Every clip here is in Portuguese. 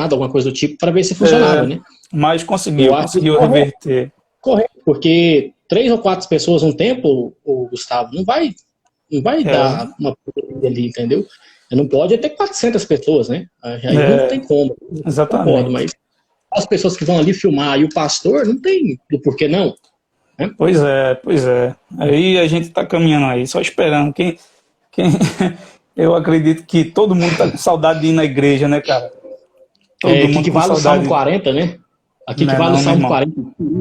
determinada, alguma coisa do tipo, para ver se funcionava, né? Mas conseguiu reverter. Correto, porque 3 ou 4 pessoas um tempo, o Gustavo, não vai dar uma coisa ali, entendeu? Não pode ter 400 pessoas, né? Aí não tem como. Exatamente. Concordo, mas as pessoas que vão ali filmar e o pastor, não tem do porquê não. Né? Pois é. Aí a gente tá caminhando aí, só esperando. Eu acredito que todo mundo tá com saudade de ir na igreja, né, cara? Aqui que vale o Salmo 40, né? Aqui que vale o Salmo 40,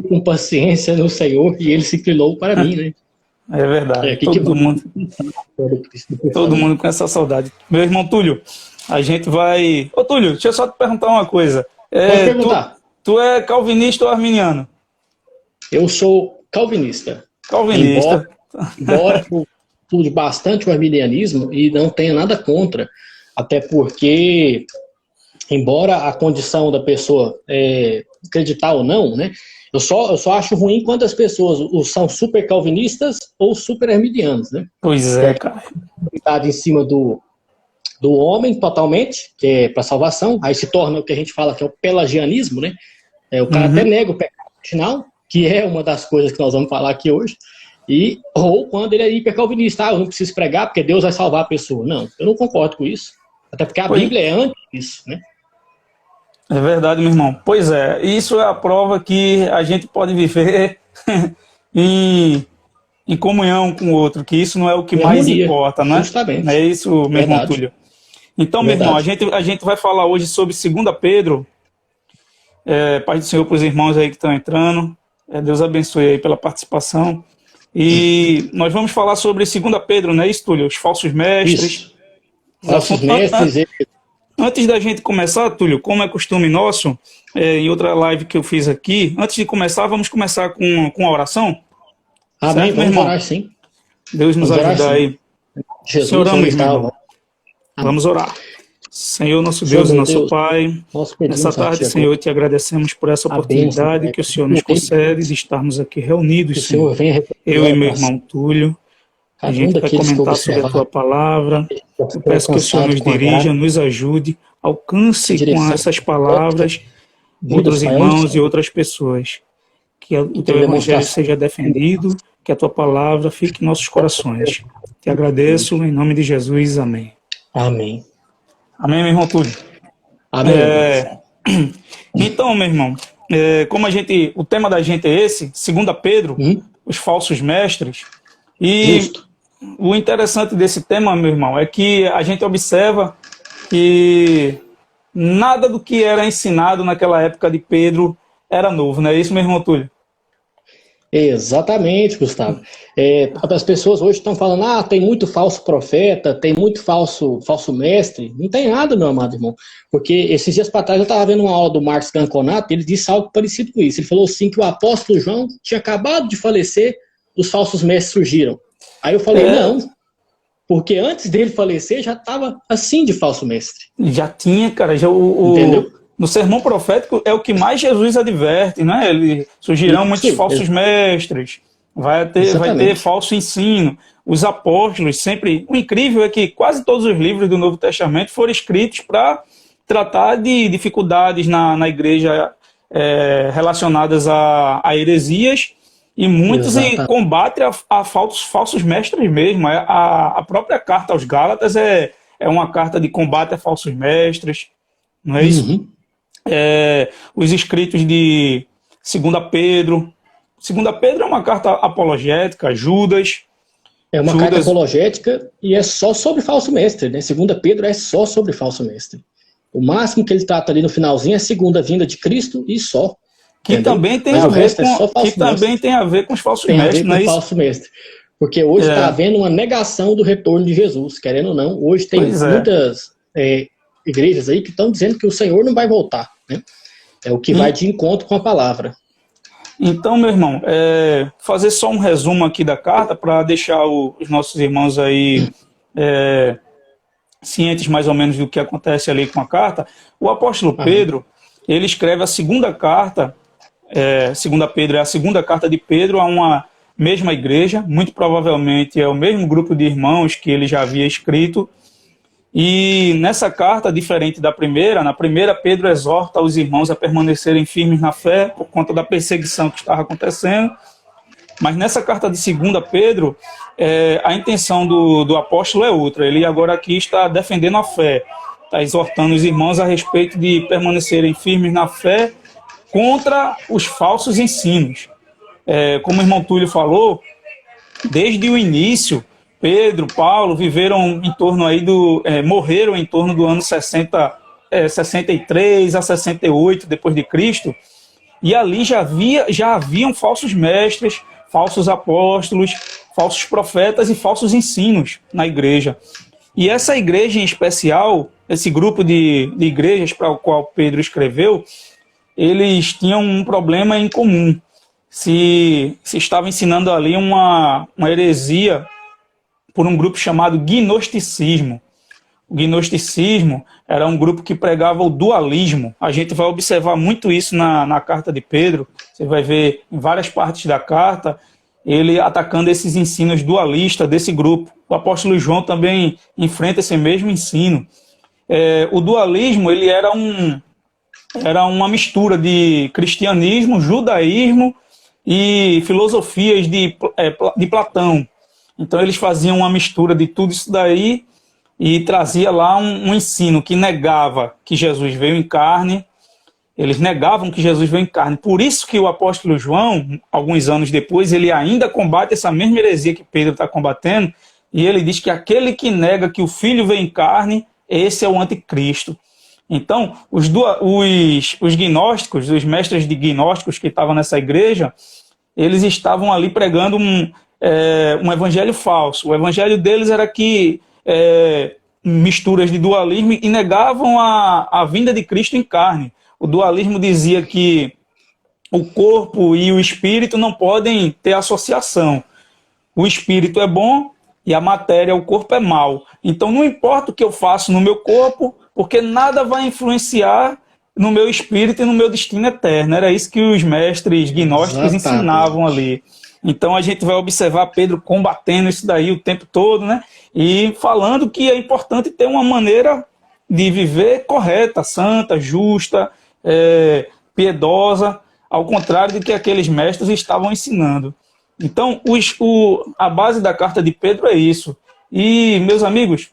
com paciência no Senhor, e ele se inclinou para mim, né? É verdade. Todo mundo com essa saudade. Meu irmão Túlio, a gente vai... Ô Túlio, deixa eu só te perguntar uma coisa. Pode perguntar. Tu é calvinista ou arminiano? Eu sou calvinista. Calvinista. Embora eu estude bastante o arminianismo e não tenha nada contra, até porque, embora a condição da pessoa acreditar ou não, né? Eu só acho ruim quando as pessoas são super calvinistas ou super arminianos, né? Pois é, cara. Em cima do homem totalmente, que é para salvação, aí se torna o que a gente fala que é o pelagianismo, né? O cara até nega o pecado original, que é uma das coisas que nós vamos falar aqui hoje, ou quando ele é hipercalvinista, eu não preciso pregar porque Deus vai salvar a pessoa. Não, eu não concordo com isso, até porque a Bíblia é antes disso, né? É verdade, meu irmão. Pois é, isso é a prova que a gente pode viver em comunhão com o outro, que isso não é o que mais importa, não é? Justamente. É isso, meu irmão Túlio. Então, meu irmão, a gente vai falar hoje sobre 2 Pedro. Paz do Senhor para os irmãos aí que estão entrando. Deus abençoe aí pela participação. E nós vamos falar sobre 2 Pedro, não é isso, Túlio? Os falsos mestres. Isso. Falsos mestres. Antes da gente começar, Túlio, como é costume nosso, em outra live que eu fiz aqui, antes de começar, vamos começar com a oração? Amém, vamos orar sim. Deus nos ajuda aí. Jesus, oramos, irmão. Vamos orar. Senhor, nosso Deus e nosso Pai, nessa tarde, Senhor, te agradecemos por essa oportunidade que o Senhor nos concede de estarmos aqui reunidos, Senhor. Eu e meu irmão Túlio. A gente vai comentar sobre a Tua palavra. Eu peço que o Senhor nos dirija, nos ajude, alcance com essas palavras outros irmãos e outras pessoas. Que o Teu Evangelho seja defendido, que a Tua palavra fique em nossos corações. Te agradeço, em nome de Jesus. Amém. Amém. Amém, meu irmão Túlio? Amém. Então, meu irmão, como o tema da gente é esse, 2 Pedro, os falsos mestres, e o interessante desse tema, meu irmão, é que a gente observa que nada do que era ensinado naquela época de Pedro era novo, não é isso, meu irmão Túlio? Exatamente, Gustavo. As pessoas hoje estão falando, tem muito falso profeta, tem muito falso mestre. Não tem nada, meu amado irmão. Porque esses dias para trás eu estava vendo uma aula do Marcos Ganconato, ele disse algo parecido com isso. Ele falou assim que o apóstolo João tinha acabado de falecer, os falsos mestres surgiram. Aí eu falei, não, porque antes dele falecer já estava assim de falso mestre. Já tinha, cara, entendeu? No sermão profético é o que mais Jesus adverte, né? Surgirão muitos falsos mestres, vai ter falso ensino. Os apóstolos sempre... O incrível é que quase todos os livros do Novo Testamento foram escritos para tratar de dificuldades na igreja relacionadas a heresias e muitos combatem a falsos mestres mesmo. A própria carta aos Gálatas é uma carta de combate a falsos mestres, não é isso? Os escritos de 2 Pedro. 2 Pedro é uma carta apologética, Judas. É uma carta apologética e é só sobre falso mestre, né? 2 Pedro é só sobre falso mestre. O máximo que ele trata ali no finalzinho é a segunda vinda de Cristo e só. Que também tem a ver com os falsos mestres, não é isso? Falso mestre. Porque hoje está havendo uma negação do retorno de Jesus, querendo ou não. Hoje tem muitas igrejas aí que estão dizendo que o Senhor não vai voltar, né? É o que vai de encontro com a palavra. Então, meu irmão, fazer só um resumo aqui da carta para deixar os nossos irmãos aí cientes mais ou menos do que acontece ali com a carta. O apóstolo Pedro, ele escreve a segunda carta, 2 Pedro é a segunda carta de Pedro a uma mesma igreja, muito provavelmente é o mesmo grupo de irmãos que ele já havia escrito. E nessa carta, diferente da primeira, na primeira Pedro exorta os irmãos a permanecerem firmes na fé por conta da perseguição que estava acontecendo. Mas nessa carta de 2 Pedro, a intenção do apóstolo é outra. Ele agora aqui está defendendo a fé, está exortando os irmãos a respeito de permanecerem firmes na fé contra os falsos ensinos. Como o irmão Túlio falou, desde o início, Pedro, Paulo viveram em torno aí morreram em torno do ano 63 a 68 depois de Cristo, e ali já haviam falsos mestres, falsos apóstolos, falsos profetas e falsos ensinos na igreja. E essa igreja em especial, esse grupo de igrejas para o qual Pedro escreveu, eles tinham um problema em comum. Se estava ensinando ali uma heresia por um grupo chamado gnosticismo. O gnosticismo era um grupo que pregava o dualismo. A gente vai observar muito isso na carta de Pedro. Você vai ver em várias partes da carta ele atacando esses ensinos dualistas desse grupo. O apóstolo João também enfrenta esse mesmo ensino. O dualismo ele era uma mistura de cristianismo, judaísmo e filosofias de Platão. Então eles faziam uma mistura de tudo isso daí e trazia lá um ensino que negava que Jesus veio em carne. Eles negavam que Jesus veio em carne. Por isso que o apóstolo João, alguns anos depois, ele ainda combate essa mesma heresia que Pedro está combatendo, e ele diz que aquele que nega que o Filho veio em carne, esse é o anticristo. Então, os gnósticos, os mestres de gnósticos que estavam nessa igreja, eles estavam ali pregando um evangelho falso. O evangelho deles era que misturas de dualismo e negavam a vinda de Cristo em carne. O dualismo dizia que o corpo e o espírito não podem ter associação. O espírito é bom e a matéria, o corpo, é mau. Então não importa o que eu faço no meu corpo, porque nada vai influenciar no meu espírito e no meu destino eterno. Era isso que os mestres gnósticos ensinavam ali. Então a gente vai observar Pedro combatendo isso daí o tempo todo, né? E falando que é importante ter uma maneira de viver correta, santa, justa, piedosa, ao contrário do que aqueles mestres estavam ensinando. Então, a base da carta de Pedro é isso. E, meus amigos,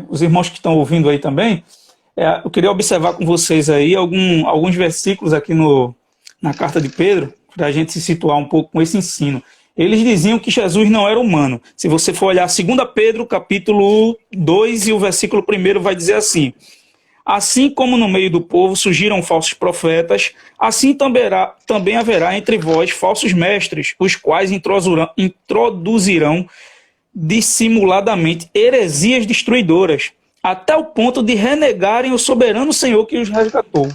os irmãos que estão ouvindo aí também, eu queria observar com vocês aí alguns versículos aqui na carta de Pedro, para a gente se situar um pouco com esse ensino. Eles diziam que Jesus não era humano. Se você for olhar 2 Pedro, capítulo 2, e o versículo 1 vai dizer assim: assim como no meio do povo surgiram falsos profetas, assim também haverá entre vós falsos mestres, os quais introduzirão dissimuladamente heresias destruidoras, até o ponto de renegarem o soberano Senhor que os resgatou.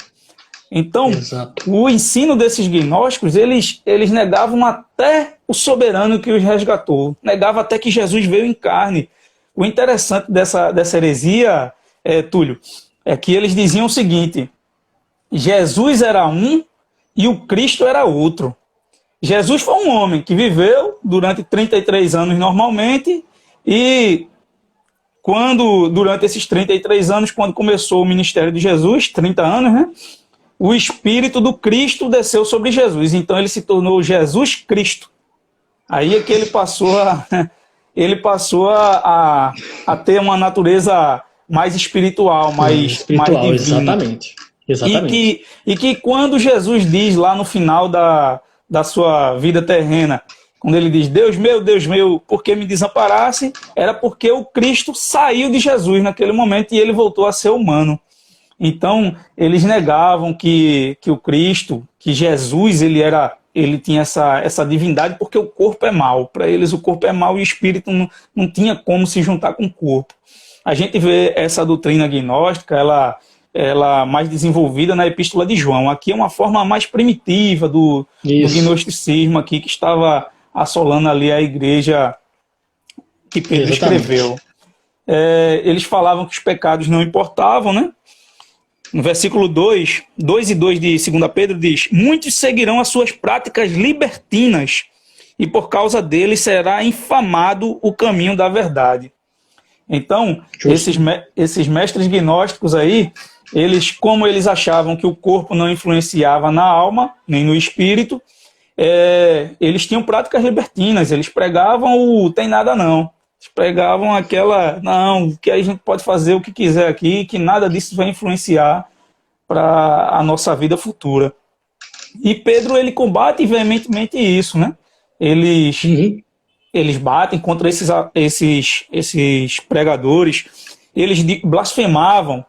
Então, exato, o ensino desses gnósticos, eles negavam até o soberano que os resgatou, negavam até que Jesus veio em carne. O interessante dessa heresia, Túlio, é que eles diziam o seguinte: Jesus era um e o Cristo era outro. Jesus foi um homem que viveu durante 33 anos normalmente, e durante esses 33 anos, quando começou o ministério de Jesus, 30 anos, né? O Espírito do Cristo desceu sobre Jesus, então ele se tornou Jesus Cristo. Aí é que ele passou a ter uma natureza mais espiritual, mais divina. Exatamente. E que quando Jesus diz lá no final da sua vida terrena, quando ele diz: Deus meu, por que me desamparaste? Era porque o Cristo saiu de Jesus naquele momento e ele voltou a ser humano. Então, eles negavam que o Cristo, que Jesus, ele tinha essa divindade, porque o corpo é mau. Para eles, o corpo é mau e o espírito não tinha como se juntar com o corpo. A gente vê essa doutrina gnóstica, ela mais desenvolvida na Epístola de João. Aqui é uma forma mais primitiva do gnosticismo aqui, que estava assolando ali a igreja que Pedro escreveu. Eles falavam que os pecados não importavam, né? No versículo 2 e 2 de 2 Pedro diz: muitos seguirão as suas práticas libertinas, e por causa deles será infamado o caminho da verdade. Então, esses mestres gnósticos aí, como eles achavam que o corpo não influenciava na alma, nem no espírito, eles tinham práticas libertinas, eles pregavam o tem nada não. Eles pregavam não, que a gente pode fazer o que quiser aqui, que nada disso vai influenciar para a nossa vida futura. E Pedro, ele combate veementemente isso, né? Eles batem contra esses pregadores, eles blasfemavam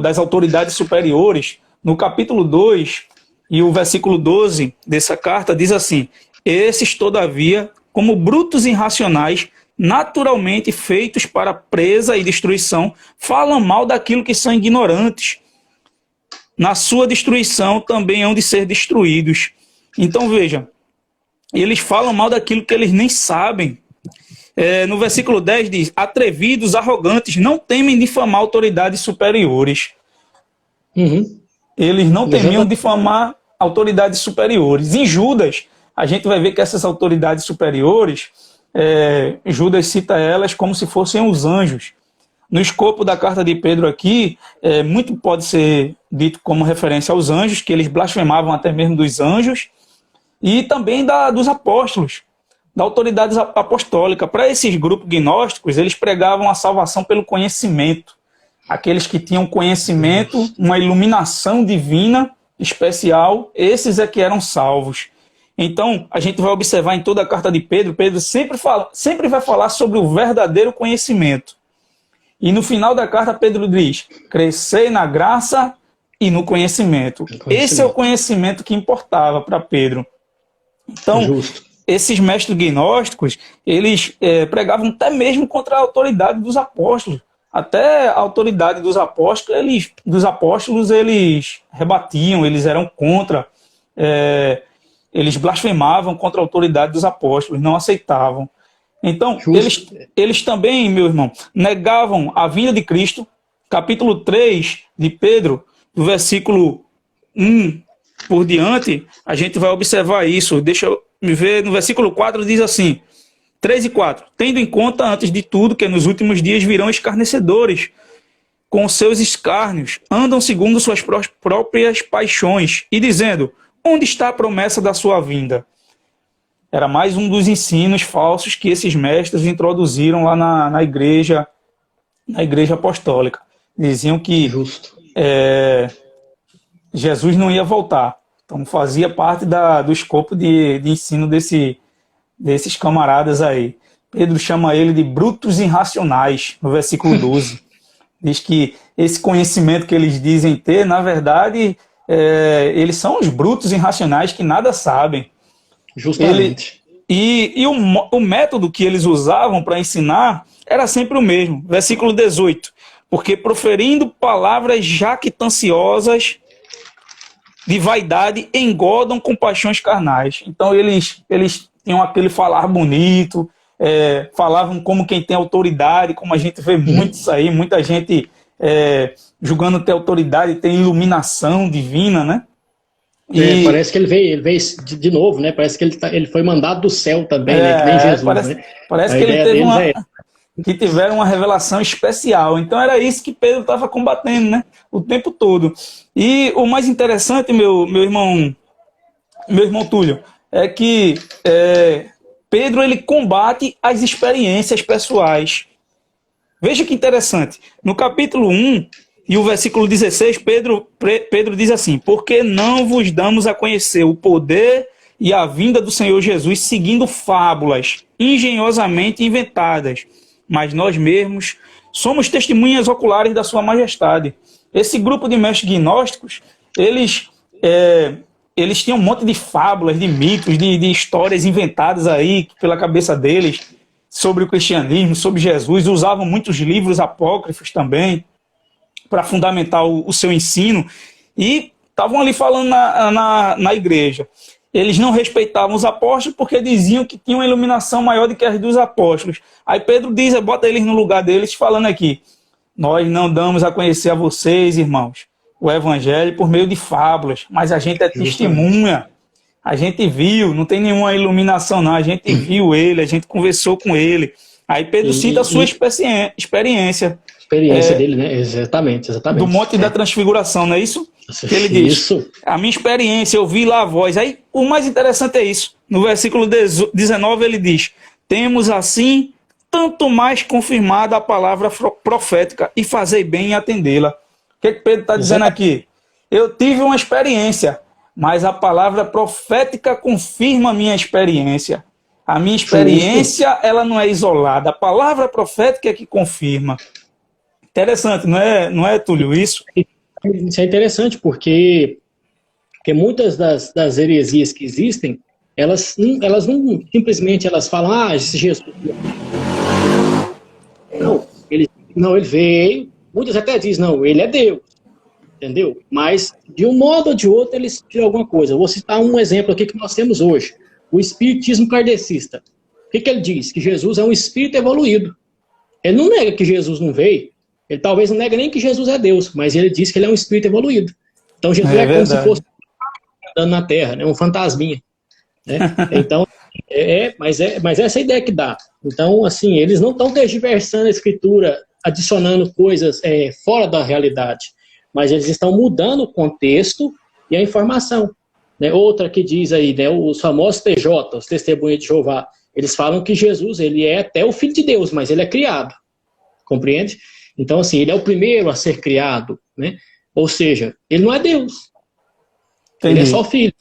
das autoridades superiores. No capítulo 2 e o versículo 12 dessa carta diz assim: esses, todavia, como brutos irracionais, naturalmente feitos para presa e destruição, falam mal daquilo que são ignorantes. Na sua destruição também hão de ser destruídos. Então veja, eles falam mal daquilo que eles nem sabem. No versículo 10 diz: atrevidos, arrogantes, não temem difamar autoridades superiores. Eles não temiam difamar autoridades superiores. Em Judas, a gente vai ver que essas autoridades superiores, Judas cita elas como se fossem os anjos. No escopo da carta de Pedro aqui, muito pode ser dito como referência aos anjos, que eles blasfemavam até mesmo dos anjos, e também dos apóstolos, da autoridade apostólica. Para esses grupos gnósticos, eles pregavam a salvação pelo conhecimento. Aqueles que tinham conhecimento, uma iluminação divina especial, esses é que eram salvos. Então, a gente vai observar em toda a carta de Pedro, Pedro sempre vai falar sobre o verdadeiro conhecimento. E no final da carta, Pedro diz: crescei na graça e no conhecimento. Esse é o conhecimento que importava para Pedro. Então, esses mestres gnósticos, eles pregavam até mesmo contra a autoridade dos apóstolos. Até a autoridade dos apóstolos, eles rebatiam, eles eram contra, eles blasfemavam contra a autoridade dos apóstolos, não aceitavam. Então, eles também, meu irmão, negavam a vinda de Cristo. Capítulo 3 de Pedro, do versículo 1 por diante, a gente vai observar isso. Deixa eu me ver, no versículo 4 diz assim, 3 e 4. Tendo em conta, antes de tudo, que nos últimos dias virão escarnecedores, com seus escárnios, andam segundo suas próprias paixões, e dizendo: onde está a promessa da sua vinda? Era mais um dos ensinos falsos que esses mestres introduziram lá na igreja apostólica. Diziam que Jesus não ia voltar. Então fazia parte do escopo de ensino desses camaradas aí. Pedro chama ele de brutos irracionais, no versículo 12. Diz que esse conhecimento que eles dizem ter, na verdade, eles são os brutos irracionais que nada sabem. Justamente. O método que eles usavam para ensinar era sempre o mesmo. Versículo 18. Porque proferindo palavras jactanciosas de vaidade, engodam com paixões carnais. Então eles tinham aquele falar bonito, falavam como quem tem autoridade, como a gente vê muito isso aí, muita gente julgando ter autoridade, ter iluminação divina, né? Parece que ele veio de novo, né? Parece que ele foi mandado do céu também, né? Que nem Jesus, né? Parece que ele teve que tiveram uma revelação especial. Então era isso que Pedro estava combatendo, né? O tempo todo. E o mais interessante, meu irmão Túlio, é que Pedro ele combate as experiências pessoais. Veja que interessante. No capítulo 1 e o versículo 16, Pedro diz assim: porque não vos damos a conhecer o poder e a vinda do Senhor Jesus seguindo fábulas engenhosamente inventadas, mas nós mesmos somos testemunhas oculares da sua majestade. Esse grupo de mestres gnósticos, eles tinham um monte de fábulas, de mitos, de histórias inventadas aí pela cabeça deles sobre o cristianismo, sobre Jesus. Usavam muitos livros apócrifos também para fundamentar o seu ensino, e estavam ali falando na igreja. Eles não respeitavam os apóstolos porque diziam que tinham uma iluminação maior do que as dos apóstolos. Aí Pedro diz, bota eles no lugar deles, falando aqui: nós não damos a conhecer a vocês, irmãos, o evangelho por meio de fábulas, mas a gente é testemunha. A gente viu, não tem nenhuma iluminação não, a gente viu ele, a gente conversou com ele, Aí Pedro cita a sua experiência. Experiência dele, né? Exatamente. Do Monte da Transfiguração, não é isso? Que ele diz, isso. A minha experiência, eu vi lá a voz. Aí o mais interessante é isso. No versículo 19 ele diz, temos assim tanto mais confirmada a palavra profética e fazei bem em atendê-la. O que Pedro está dizendo aqui? Eu tive uma experiência, mas a palavra profética confirma a minha experiência. A minha experiência, ela não é isolada. A palavra profética é que confirma. Interessante, não é, Túlio, isso? Isso é interessante, porque muitas das heresias que existem, elas não simplesmente elas falam, esse Jesus... Não, ele veio, muitas até dizem, não, ele é Deus, entendeu? Mas, de um modo ou de outro, eles tiram alguma coisa. Eu vou citar um exemplo aqui que nós temos hoje, o espiritismo kardecista. O que ele diz? Que Jesus é um espírito evoluído. Ele não nega que Jesus não veio, ele talvez não nega nem que Jesus é Deus, mas ele diz que ele é um espírito evoluído. Então, Jesus é como se fosse andando na Terra, né? Um fantasminha. Né? Então, mas essa é a ideia que dá. Então, assim, eles não estão tergiversando a escritura, adicionando coisas fora da realidade, mas eles estão mudando o contexto e a informação. Né? Outra que diz aí, né, os famosos TJ, os Testemunhas de Jeová, eles falam que Jesus ele é até o Filho de Deus, mas ele é criado. Compreende? Então, assim, ele é o primeiro a ser criado. Né? Ou seja, ele não é Deus. Entendi. Ele é só Filho.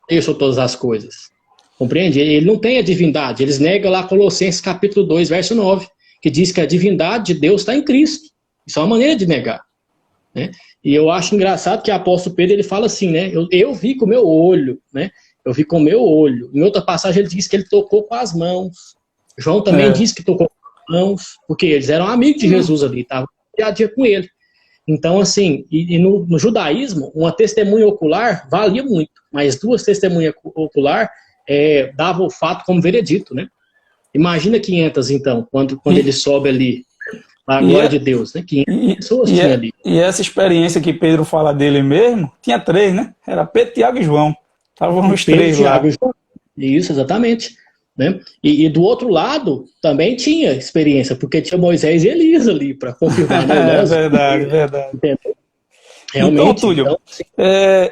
Eu sou todas as coisas. Compreende? Ele não tem a divindade. Eles negam lá Colossenses capítulo 2, verso 9, que diz que a divindade de Deus está em Cristo. Isso é uma maneira de negar. Né? E eu acho engraçado que o apóstolo Pedro ele fala assim, né? Eu vi com o meu olho, né? Eu vi com o meu olho. Em outra passagem ele diz que ele tocou com as mãos. João também diz que tocou com as mãos, porque eles eram amigos de Jesus ali, estavam dia a dia com ele. Então, assim, no judaísmo, uma testemunha ocular valia muito, mas duas testemunhas ocular davam o fato como veredito, né? Imagina 500, então, quando ele sobe ali, a glória de Deus, né? 500 pessoas tinha ali. E essa experiência que Pedro fala dele mesmo, tinha 3, né? Era Pedro, Tiago e João. Estavam os 3 lá. Isso, exatamente. Né? E do outro lado, também tinha experiência, porque tinha Moisés e Elias ali para confirmar. Né? Verdade. Entendeu? Realmente, então, Túlio,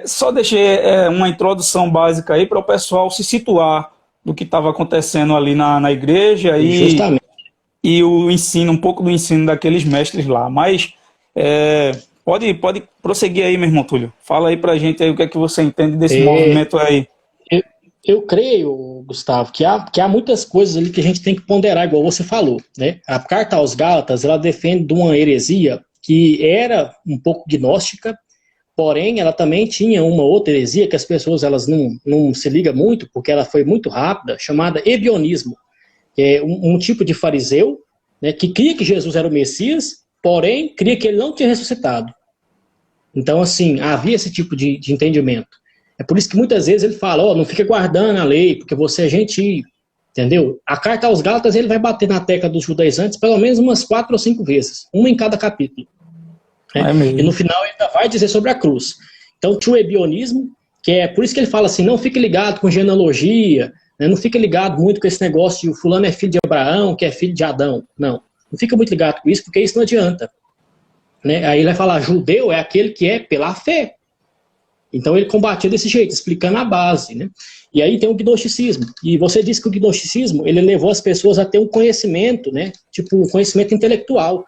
só deixei uma introdução básica aí para o pessoal se situar do que estava acontecendo ali na igreja e o ensino, um pouco do ensino daqueles mestres lá. Mas pode prosseguir aí, meu irmão Túlio. Fala aí pra gente aí o que é que você entende desse movimento aí. Eu creio, Gustavo, que há muitas coisas ali que a gente tem que ponderar, igual você falou. Né? A carta aos Gálatas, ela defende de uma heresia que era um pouco gnóstica, porém ela também tinha uma outra heresia que as pessoas elas não se ligam muito, porque ela foi muito rápida, chamada ebionismo, que é um tipo de fariseu, né, que cria que Jesus era o Messias, porém cria que ele não tinha ressuscitado. Então, assim, havia esse tipo de entendimento. É por isso que muitas vezes ele fala, não fica guardando a lei, porque você é gentio, entendeu? A carta aos Gálatas ele vai bater na tecla dos judaizantes pelo menos umas 4 ou 5 vezes, uma em cada capítulo. E no final ele ainda vai dizer sobre a cruz. Então tinha o ebionismo, que é por isso que ele fala assim, não fique ligado com genealogia, né? Não fica ligado muito com esse negócio de o fulano é filho de Abraão, que é filho de Adão. Não fica muito ligado com isso, porque isso não adianta. Né? Aí ele vai falar, judeu é aquele que é pela fé. Então ele combatia desse jeito, explicando a base. Né? E aí tem o gnosticismo. E você disse que o gnosticismo ele levou as pessoas a ter um conhecimento, né? Tipo um conhecimento intelectual.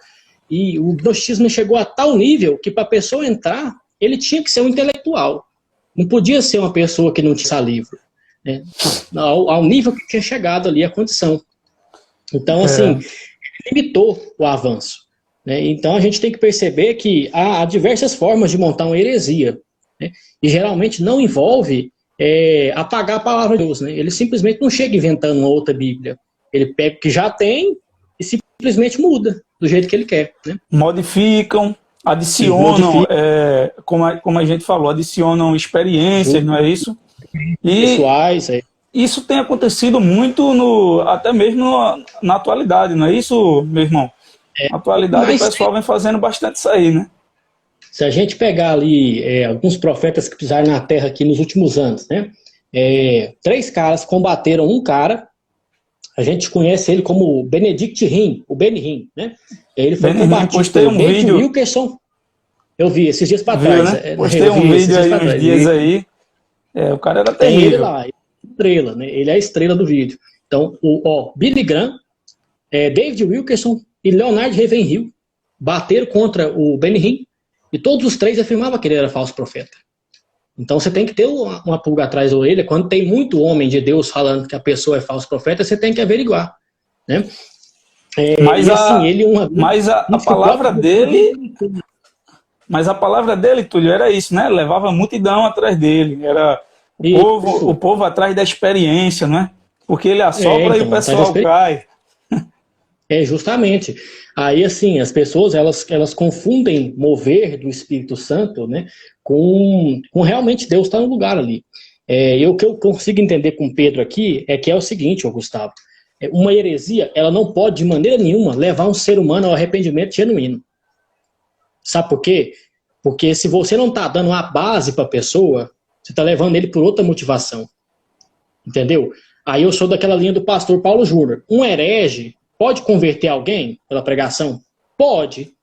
E o gnosticismo chegou a tal nível que para a pessoa entrar, ele tinha que ser um intelectual. Não podia ser uma pessoa que não tinha livro. Né? Ao nível que tinha chegado ali a condição. Então, assim, limitou o avanço. Né? Então a gente tem que perceber que há diversas formas de montar uma heresia. Né? E geralmente não envolve apagar a palavra de Deus. Né? Ele simplesmente não chega inventando uma outra Bíblia. Ele pega o que já tem e simplesmente muda do jeito que ele quer. Né? Modificam, adicionam, como a gente falou, adicionam experiências, não é isso? E pessoais. Isso tem acontecido muito, até mesmo na atualidade, não é isso, meu irmão? Na atualidade o pessoal vem fazendo bastante isso aí, né? Se a gente pegar ali alguns profetas que pisaram na terra aqui nos últimos anos, né? 3 caras combateram um cara A gente conhece ele como Benedict Rim, o Benny Rim, né? Ele foi combatido pelo David Wilkerson. Eu vi esses dias para trás. Né? Postei um vídeo aí uns dias aí. O cara era terrível. Tem ele lá, estrela, né? Ele é a estrela do vídeo. Então, Billy Graham, David Wilkerson e Leonard Ravenhill bateram contra o Benny Hinn e todos os três afirmavam que ele era falso profeta. Então você tem que ter uma pulga atrás da orelha. Quando tem muito homem de Deus falando que a pessoa é falso profeta, você tem que averiguar, né? Mas a palavra dele... Mas a palavra dele, Túlio, era isso, né? Levava a multidão atrás dele. Era o povo atrás da experiência, né? Porque ele assopra e o pessoal cai. Justamente. Aí, assim, as pessoas, elas confundem mover do Espírito Santo, né, com realmente Deus estar no lugar ali. E o que eu consigo entender com Pedro aqui é que é o seguinte, Gustavo, uma heresia, ela não pode, de maneira nenhuma, levar um ser humano ao arrependimento genuíno. Sabe por quê? Porque se você não está dando uma base para a pessoa, você está levando ele por outra motivação. Entendeu? Aí eu sou daquela linha do pastor Paulo Júnior. Um herege pode converter alguém pela pregação? Pode.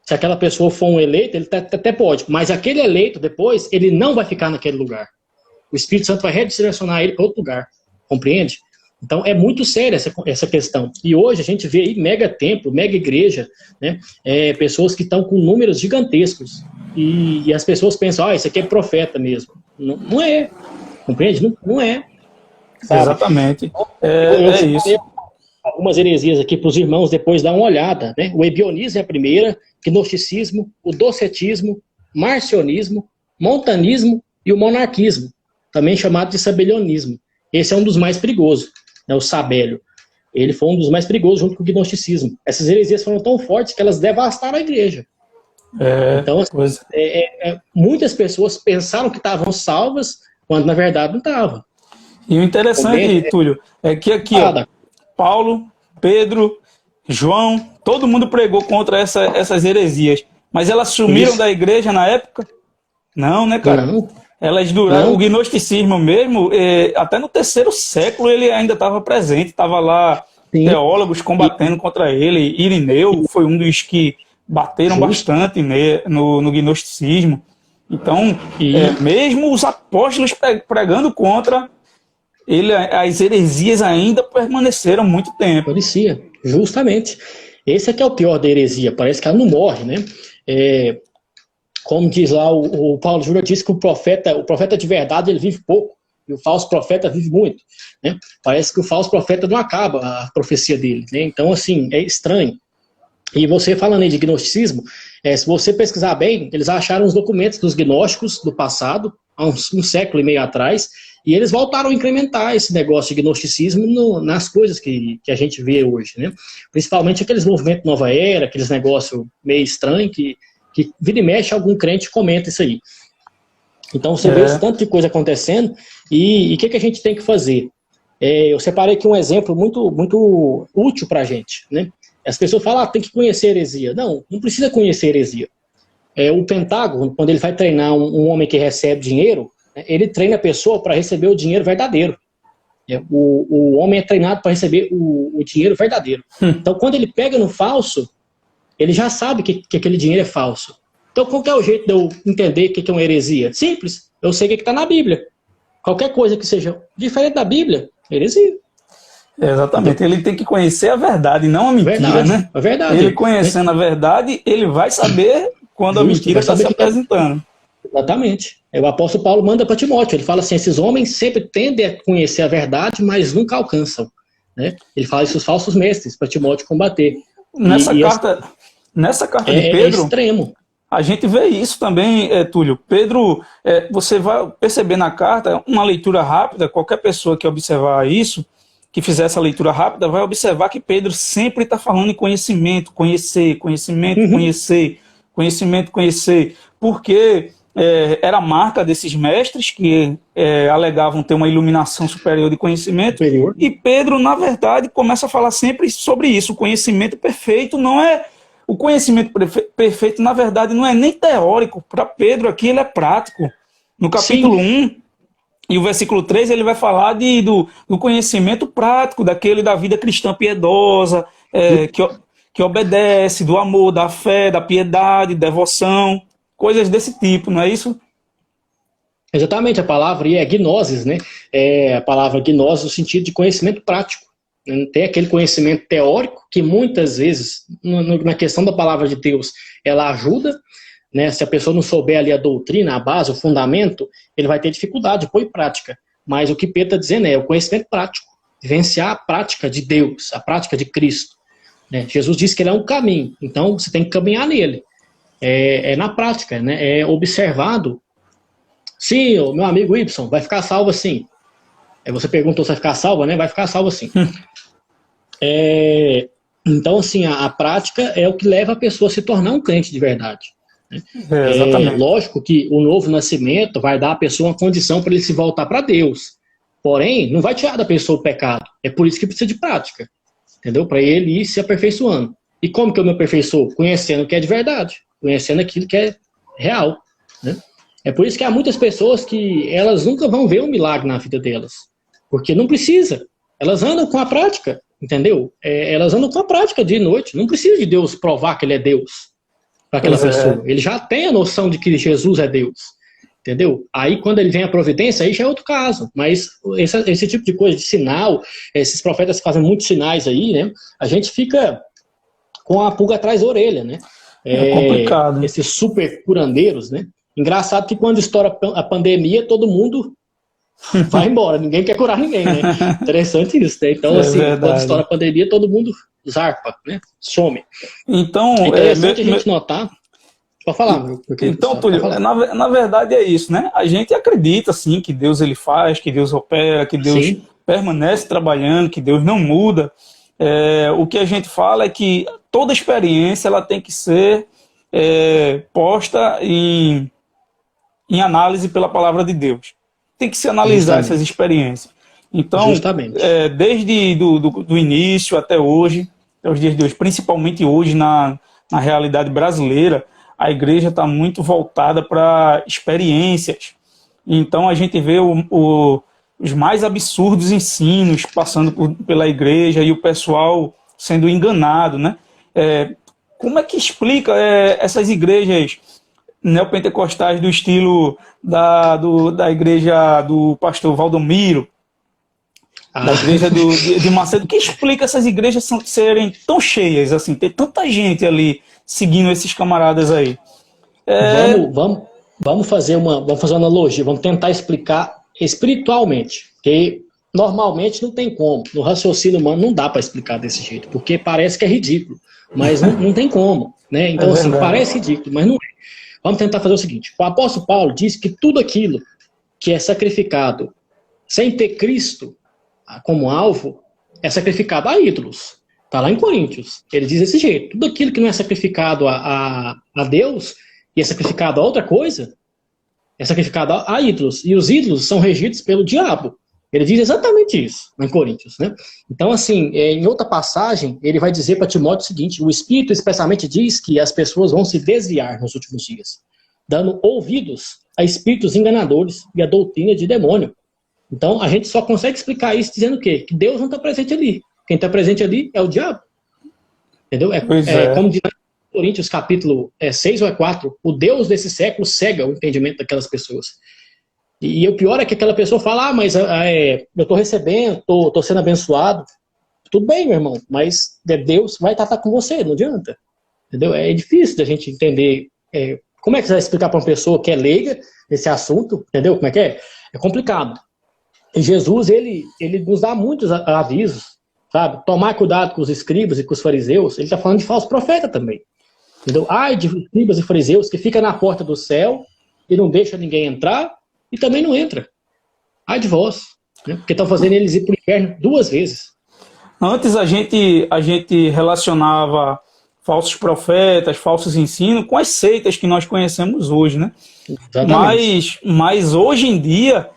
Se aquela pessoa for um eleito, ele até pode. Mas aquele eleito, depois, ele não vai ficar naquele lugar. O Espírito Santo vai redirecionar ele para outro lugar. Compreende? Então, é muito séria essa questão. E hoje a gente vê aí mega templo, mega igreja, né? Pessoas que estão com números gigantescos. E as pessoas pensam, isso aqui é profeta mesmo. Não é. Compreende? Não é. Sabe? Exatamente. Eu isso. Algumas heresias aqui para os irmãos depois dar uma olhada, né? O ebionismo é a primeira, gnosticismo, o docetismo, marcionismo, montanismo e o monarquismo, também chamado de sabelionismo. Esse é um dos mais perigosos, né? O sabélio. Ele foi um dos mais perigosos junto com o gnosticismo. Essas heresias foram tão fortes que elas devastaram a igreja. Então, muitas pessoas pensaram que estavam salvas, quando na verdade não estavam. E o interessante, Túlio, é que aqui, Paulo, Pedro, João, todo mundo pregou contra essas heresias. Mas elas sumiram da igreja na época? Não, né, cara? Não. Elas duraram. O gnosticismo mesmo, até no 3º século ele ainda estava presente, estava lá teólogos combatendo contra ele. Irineu foi um dos que bateram bastante no gnosticismo. Então, mesmo os apóstolos pregando contra, as heresias ainda permaneceram muito tempo. Parecia, justamente. Esse é que é o pior da heresia, parece que ela não morre, né? Como diz lá, o Paulo Júnior disse que o profeta de verdade ele vive pouco, e o falso profeta vive muito, né? Parece que o falso profeta não acaba a profecia dele, né? Então, assim, é estranho. E você falando aí de gnosticismo, se você pesquisar bem, eles acharam os documentos dos gnósticos do passado, há um século e meio atrás, e eles voltaram a incrementar esse negócio de gnosticismo nas coisas que a gente vê hoje, né? Principalmente aqueles movimentos Nova Era, aqueles negócios meio estranhos que vira e mexe, algum crente comenta isso aí. Então você vê esse tanto de coisa acontecendo, e o que a gente tem que fazer? Eu separei aqui um exemplo muito, muito útil para a gente, né? As pessoas falam, tem que conhecer heresia. Não precisa conhecer heresia. O Pentágono, quando ele vai treinar um homem que recebe dinheiro, ele treina a pessoa para receber o dinheiro verdadeiro. O homem é treinado para receber o dinheiro verdadeiro. Então, quando ele pega no falso, ele já sabe que aquele dinheiro é falso. Então, qual que é o jeito de eu entender o que é uma heresia? Simples. Eu sei o que está na Bíblia. Qualquer coisa que seja diferente da Bíblia, heresia. Exatamente. Ele tem que conhecer a verdade, não a mentira, né? A verdade. Ele conhecendo a verdade, ele vai saber quando a mentira está se apresentando. Exatamente. O apóstolo Paulo manda para Timóteo. Ele fala assim, esses homens sempre tendem a conhecer a verdade, mas nunca alcançam, né? Ele fala isso aos falsos mestres, para Timóteo combater. Nessa carta de Pedro, é extremo. A gente vê isso também, Túlio. Pedro, você vai perceber na carta, uma leitura rápida, qualquer pessoa que observar isso, que fizer essa leitura rápida, vai observar que Pedro sempre está falando em conhecimento, conhecer, porque era a marca desses mestres que alegavam ter uma iluminação superior de conhecimento, e Pedro, na verdade, começa a falar sempre sobre isso. O conhecimento perfeito não é... O conhecimento perfeito, na verdade, não é nem teórico. Para Pedro aqui, ele é prático. No capítulo 1, E o versículo 3 ele vai falar do conhecimento prático, daquele da vida cristã piedosa, que obedece, do amor, da fé, da piedade, devoção, coisas desse tipo, não é isso? Exatamente, a palavra é gnosis, né? É a palavra gnosis no sentido de conhecimento prático. Não tem aquele conhecimento teórico que muitas vezes, na questão da palavra de Deus, ela ajuda, né? Se a pessoa não souber ali a doutrina, a base, o fundamento, ele vai ter dificuldade de pôr em prática. Mas o que Pedro está dizendo é o conhecimento prático, vivenciar a prática de Deus, a prática de Cristo. Né? Jesus disse que ele é um caminho, então você tem que caminhar nele. É na prática, né? É observado. Sim, o meu amigo Y vai ficar salvo assim. Aí você perguntou se vai ficar salvo, né? Vai ficar salvo assim. Então, assim, a prática é o que leva a pessoa a se tornar um crente de verdade. Exatamente. Lógico que o novo nascimento vai dar à pessoa uma condição para ele se voltar para Deus. Porém, não vai tirar da pessoa o pecado. É por isso que precisa de prática. Entendeu? Para ele ir se aperfeiçoando. E como que eu me aperfeiçoo? Conhecendo o que é de verdade. Conhecendo aquilo que é real. Né? É por isso que há muitas pessoas que elas nunca vão ver um milagre na vida delas. Porque não precisa. Elas andam com a prática, entendeu? Elas andam com a prática dia e noite. Não precisa de Deus provar que ele é Deus para aquela pessoa. Ele já tem a noção de que Jesus é Deus. Entendeu? Aí quando ele vem a providência, aí já é outro caso. Mas esse tipo de coisa, de sinal, esses profetas que fazem muitos sinais aí, né? A gente fica com a pulga atrás da orelha, né? É complicado. Esses super curandeiros, né? Engraçado que quando estoura a pandemia, todo mundo vai embora, ninguém quer curar ninguém, né? Interessante isso, né? Então, assim, quando estoura a pandemia, todo mundo zarpa, né? Some. Então, é interessante a gente notar. Pode falar, meu. Então, Túlio, na verdade é isso, né? A gente acredita, sim, que Deus ele faz, que Deus opera, que Deus permanece trabalhando, que Deus não muda. O que a gente fala é que toda experiência ela tem que ser posta em análise pela palavra de Deus. Tem que se analisar essas experiências. Então, desde do início até hoje, até os dias de hoje, principalmente hoje na realidade brasileira, a igreja está muito voltada para experiências. Então a gente vê os mais absurdos ensinos passando pela igreja e o pessoal sendo enganado, né? Como é que explica essas igrejas neopentecostais do estilo da igreja do pastor Valdomiro, da igreja de Macedo, que explica essas igrejas serem tão cheias, assim, ter tanta gente ali seguindo esses camaradas aí? Vamos fazer uma analogia, vamos tentar explicar espiritualmente, porque normalmente não tem como, no raciocínio humano não dá para explicar desse jeito, porque parece que é ridículo, mas não tem como, né? Então, assim, parece ridículo, mas não é. Vamos tentar fazer o seguinte: o apóstolo Paulo diz que tudo aquilo que é sacrificado sem ter Cristo como alvo é sacrificado a ídolos. Está lá em Coríntios. Ele diz desse jeito: tudo aquilo que não é sacrificado a Deus e é sacrificado a outra coisa é sacrificado a ídolos. E os ídolos são regidos pelo diabo. Ele diz exatamente isso lá em Coríntios, né? Então, assim, em outra passagem, ele vai dizer para Timóteo o seguinte: o Espírito especialmente diz que as pessoas vão se desviar nos últimos dias, dando ouvidos a espíritos enganadores e a doutrina de demônio. Então, a gente só consegue explicar isso dizendo o quê? Que Deus não está presente ali. Quem está presente ali é o diabo. Entendeu? Como diz em Coríntios, capítulo 6 ou 4, o Deus desse século cega o entendimento daquelas pessoas. E o pior é que aquela pessoa fala: mas eu estou recebendo, estou sendo abençoado. Tudo bem, meu irmão, mas Deus vai estar com você, não adianta. Entendeu? É difícil da gente entender. Como é que você vai explicar para uma pessoa que é leiga nesse assunto? Entendeu? Como é que é? É complicado. E Jesus, ele nos dá muitos avisos, sabe? Tomar cuidado com os escribas e com os fariseus. Ele está falando de falso profeta também. Entendeu? Ai de escribas e fariseus que fica na porta do céu e não deixa ninguém entrar e também não entra. Ai de vós, né? Porque estão fazendo eles ir para o inferno 2 vezes. Antes a gente relacionava falsos profetas, falsos ensinos com as seitas que nós conhecemos hoje, né? Mas hoje em dia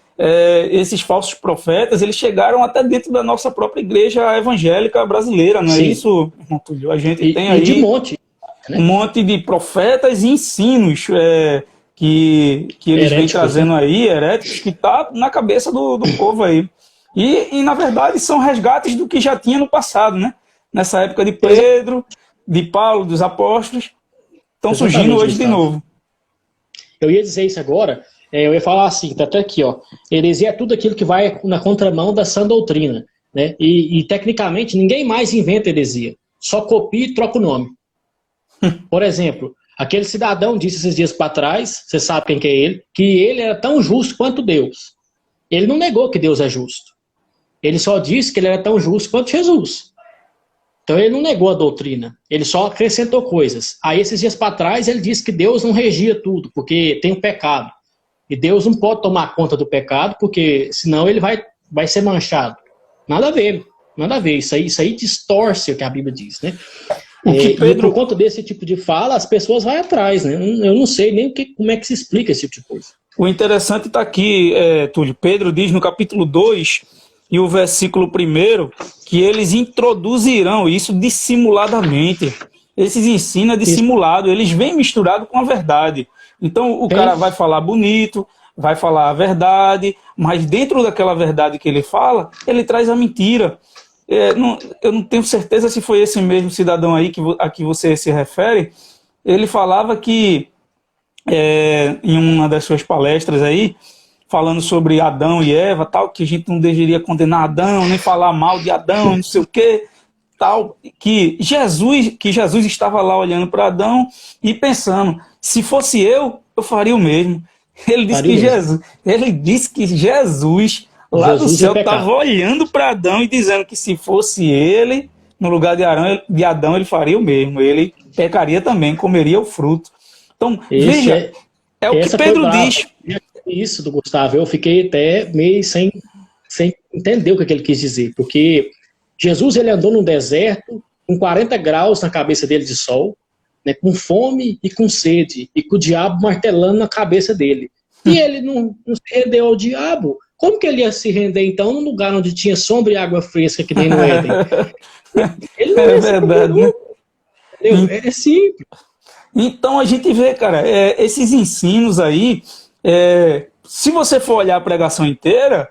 esses falsos profetas, eles chegaram até dentro da nossa própria igreja evangélica brasileira, não é isso, irmão Túlio? A gente tem aí de monte, né? Um monte de profetas e ensinos que eles vêm trazendo aí, heréticos, que está na cabeça do povo aí. E, na verdade, são resgates do que já tinha no passado, né? Nessa época de Pedro, de Paulo, dos apóstolos, estão surgindo hoje, Gustavo, de novo. Eu ia dizer isso agora, eu ia falar assim, tá até aqui, ó. Heresia é tudo aquilo que vai na contramão da sã doutrina, né? E tecnicamente, ninguém mais inventa heresia. Só copia e troca o nome. Por exemplo, aquele cidadão disse esses dias para trás, você sabe quem que é ele, que ele era tão justo quanto Deus. Ele não negou que Deus é justo. Ele só disse que ele era tão justo quanto Jesus. Então ele não negou a doutrina, ele só acrescentou coisas. Aí esses dias para trás ele disse que Deus não regia tudo, porque tem o pecado. E Deus não pode tomar conta do pecado, porque senão ele vai ser manchado. Nada a ver, nada a ver. Isso aí distorce o que a Bíblia diz, né? E por conta desse tipo de fala, as pessoas vão atrás, né? Eu não sei nem como é que se explica esse tipo de coisa. O interessante está aqui, Túlio. Pedro diz no capítulo 2 e o versículo 1 que eles introduzirão isso dissimuladamente. Esses ensinos é dissimulado, eles vêm misturados com a verdade. Então o cara vai falar bonito, vai falar a verdade, mas dentro daquela verdade que ele fala, ele traz a mentira. Eu não tenho certeza se foi esse mesmo cidadão aí a que você se refere. Ele falava que, em uma das suas palestras aí, falando sobre Adão e Eva, tal, que a gente não deveria condenar Adão, nem falar mal de Adão, não sei o quê, tal, que Jesus estava lá olhando para Adão e pensando, se fosse eu faria o mesmo. Ele disse que Jesus lá do céu estava olhando para Adão e dizendo que se fosse ele, no lugar de Adão, ele faria o mesmo. Ele pecaria também, comeria o fruto. Então, veja, é o que Pedro diz. Isso do Gustavo, eu fiquei até meio sem entender o que ele quis dizer, porque Jesus ele andou num deserto com 40 graus na cabeça dele de sol, né, com fome e com sede, e com o diabo martelando na cabeça dele. E ele não se rendeu ao diabo. Como que ele ia se render, então, num lugar onde tinha sombra e água fresca, que nem no Éden? Ele não é verdade, né? É simples. Então, a gente vê, cara, esses ensinos aí, se você for olhar a pregação inteira,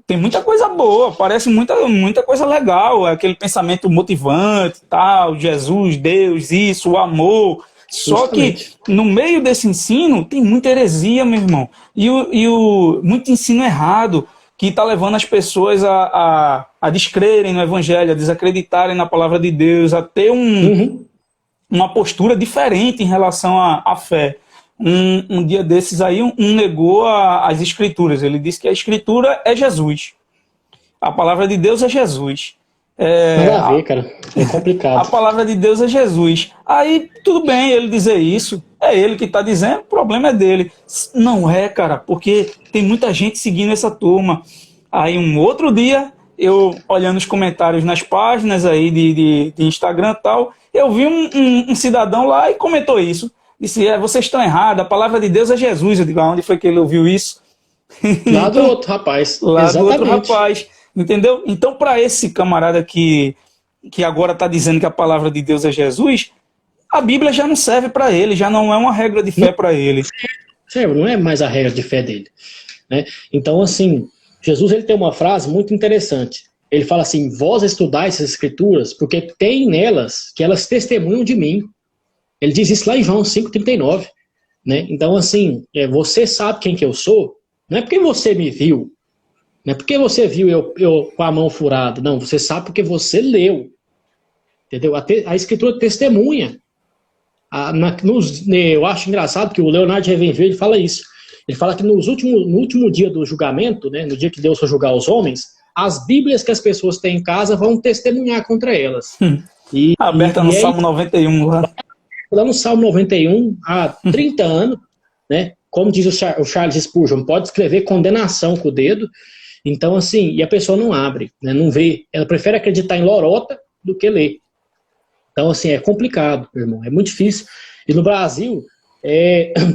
tem muita coisa boa, parece muita coisa legal, aquele pensamento motivante, tal, Jesus, Deus, isso, o amor. Só que no meio desse ensino tem muita heresia, meu irmão, e muito ensino errado que está levando as pessoas a descrerem no evangelho, a desacreditarem na palavra de Deus, a ter uma postura diferente em relação à fé. Um dia desses aí, negou as escrituras. Ele disse que a escritura é Jesus. A palavra de Deus é Jesus. Nada a ver, cara. É complicado. A palavra de Deus é Jesus. Aí, tudo bem ele dizer isso. É ele que está dizendo, o problema é dele. Não é, cara, porque tem muita gente seguindo essa turma. Aí, um outro dia, eu olhando os comentários nas páginas aí de Instagram e tal, eu vi um cidadão lá e comentou isso. Disse, vocês estão errados, a palavra de Deus é Jesus. Eu digo, onde foi que ele ouviu isso? Lá do outro rapaz. Lá Exatamente. Do outro rapaz. Entendeu? Então, para esse camarada que agora está dizendo que a palavra de Deus é Jesus, a Bíblia já não serve para ele, já não é uma regra de fé para ele. Não é mais a regra de fé dele. Né? Então, assim, Jesus ele tem uma frase muito interessante. Ele fala assim, vós estudais essas escrituras, porque tem nelas que elas testemunham de mim. Ele diz isso lá em João 5,39. Né? Então, assim, você sabe quem que eu sou, não é porque você me viu, não é porque você viu eu com a mão furada, não, você sabe porque você leu. Entendeu? A escritura testemunha. Eu acho engraçado que o Leonardo Ravenhill fala isso. Ele fala que no último dia do julgamento, né, no dia que Deus for julgar os homens, as Bíblias que as pessoas têm em casa vão testemunhar contra elas. Aberta no Salmo 91 lá. Lá no Salmo 91, há 30 anos, né, como diz o Charles Spurgeon, pode escrever condenação com o dedo. Então, assim, e a pessoa não abre, né, não vê. Ela prefere acreditar em lorota do que ler. Então, assim, é complicado, meu irmão, é muito difícil. E no Brasil,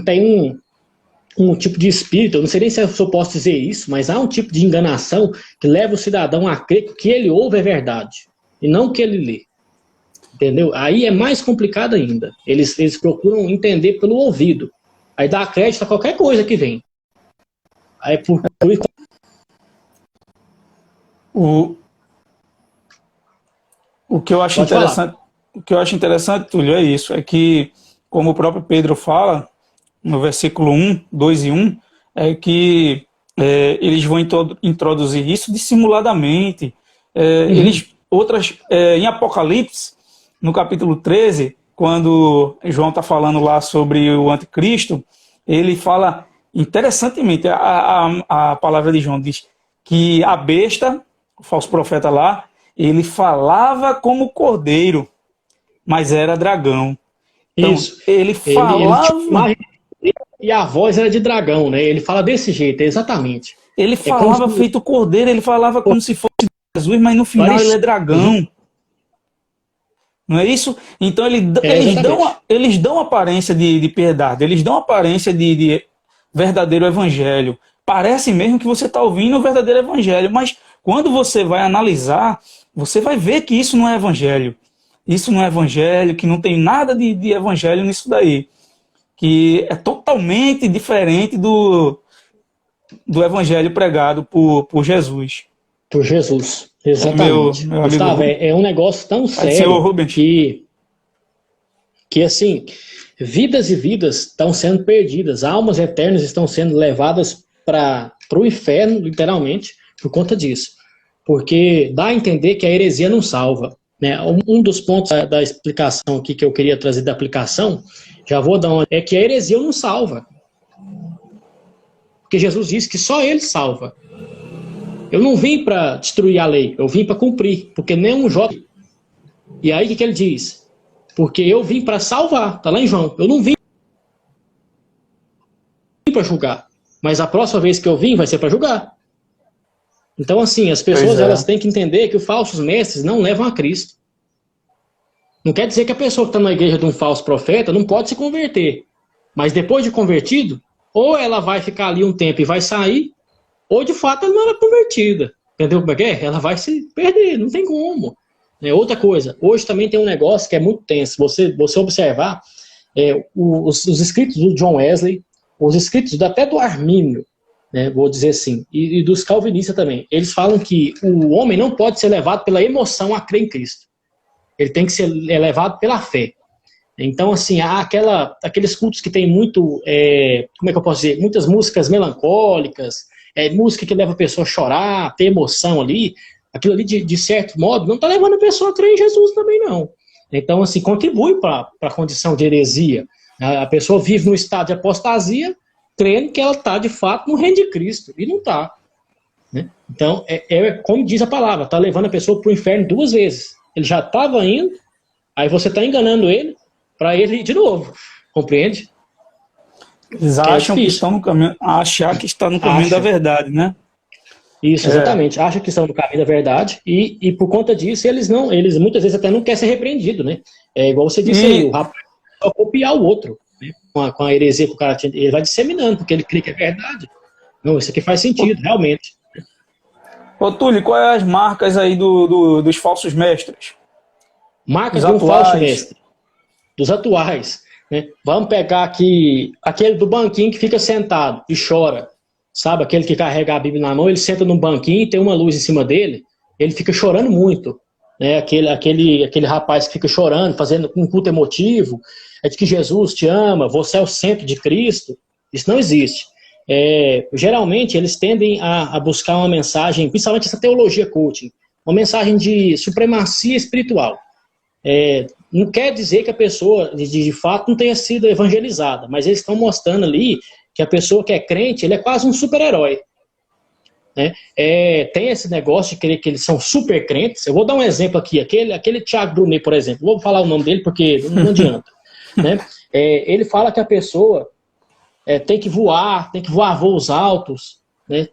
tem um tipo de espírito, eu não sei nem se eu posso dizer isso, mas há um tipo de enganação que leva o cidadão a crer que o que ele ouve é verdade, e não o que ele lê. Entendeu? Aí é mais complicado ainda. Eles procuram entender pelo ouvido. Aí dá crédito a qualquer coisa que vem. Aí o que eu acho interessante, o que eu acho interessante, Túlio, é isso, é que, como o próprio Pedro fala, no versículo 1, 2 e 1, é que eles vão introduzir isso dissimuladamente. Em Apocalipse, no capítulo 13, quando João está falando lá sobre o anticristo, ele fala, interessantemente, a palavra de João diz que a besta, o falso profeta lá, ele falava como cordeiro, mas era dragão. Então, isso. Ele falava... E a voz era de dragão, né? Ele fala desse jeito, exatamente. Ele falava feito cordeiro, ele falava como se fosse Jesus, mas no final ele é dragão. Não é isso? Então eles dão aparência de piedade, eles dão aparência de verdadeiro evangelho. Parece mesmo que você está ouvindo o verdadeiro evangelho, mas quando você vai analisar, você vai ver que isso não é evangelho. Isso não é evangelho, que não tem nada de evangelho nisso daí. Que é totalmente diferente do evangelho pregado por Jesus. Por Jesus, exatamente. Meu Gustavo, é um negócio tão sério que assim, vidas e vidas estão sendo perdidas, almas eternas estão sendo levadas para o inferno, literalmente, por conta disso. Porque dá a entender que a heresia não salva. Né? Um dos pontos da explicação aqui que eu queria trazer da aplicação, já vou dar uma, é que a heresia não salva. Porque Jesus disse que só ele salva. Eu não vim para destruir a lei, eu vim para cumprir, porque nenhum jovem. E aí o que ele diz? Porque eu vim para salvar, está lá em João. Eu não vim para julgar, mas a próxima vez que eu vim vai ser para julgar. Então, assim, as pessoas elas têm que entender que os falsos mestres não levam a Cristo. Não quer dizer que a pessoa que está na igreja de um falso profeta não pode se converter. Mas depois de convertido, ou ela vai ficar ali um tempo e vai sair, ou de fato ela não era convertida. Entendeu como é que é? Ela vai se perder, não tem como. Outra coisa, hoje também tem um negócio que é muito tenso. Você observar os escritos do John Wesley, os escritos até do Armínio, né, vou dizer assim, e dos calvinistas também. Eles falam que o homem não pode ser levado pela emoção a crer em Cristo. Ele tem que ser levado pela fé. Então, assim, há aqueles cultos que tem muito, como é que eu posso dizer, muitas músicas melancólicas, música que leva a pessoa a chorar, ter emoção ali, aquilo ali, de certo modo, não está levando a pessoa a crer em Jesus também, não. Então, assim, contribui para a condição de heresia. A pessoa vive num estado de apostasia, crendo que ela está, de fato, no reino de Cristo, e não está. Né? Então, como diz a palavra, está levando a pessoa para o inferno 2 vezes. Ele já estava indo, aí você está enganando ele, para ele ir de novo. Compreende? Eles acham que estão no caminho, achar que está no caminho da verdade, né? Isso, exatamente. Acham que estão no caminho da verdade e por conta disso eles muitas vezes até não querem ser repreendidos, né? É igual você disse aí, o rapaz só copiar o outro, né? Com a heresia que o cara tinha, ele vai disseminando, porque ele crê que é verdade. Não, isso aqui faz sentido, realmente. Ô Túlio, quais as marcas aí dos falsos mestres? Marcas de um falso mestre. Dos atuais. Né? Vamos pegar aqui aquele do banquinho que fica sentado e chora. Sabe, aquele que carrega a Bíblia na mão, ele senta num banquinho, tem uma luz em cima dele, ele fica chorando muito. Né? Aquele rapaz que fica chorando, fazendo um culto emotivo, é de que Jesus te ama, você é o centro de Cristo. Isso não existe. Geralmente eles tendem a buscar uma mensagem, principalmente essa teologia coaching, uma mensagem de supremacia espiritual. Não quer dizer que a pessoa, de fato, não tenha sido evangelizada, mas eles estão mostrando ali que a pessoa que é crente, ele é quase um super-herói. Né? Tem esse negócio de crer que eles são super crentes. Eu vou dar um exemplo aqui, aquele Thiago Brunet, por exemplo, vou falar o nome dele porque não adianta. Né? Ele fala que a pessoa tem que voar voos altos, né?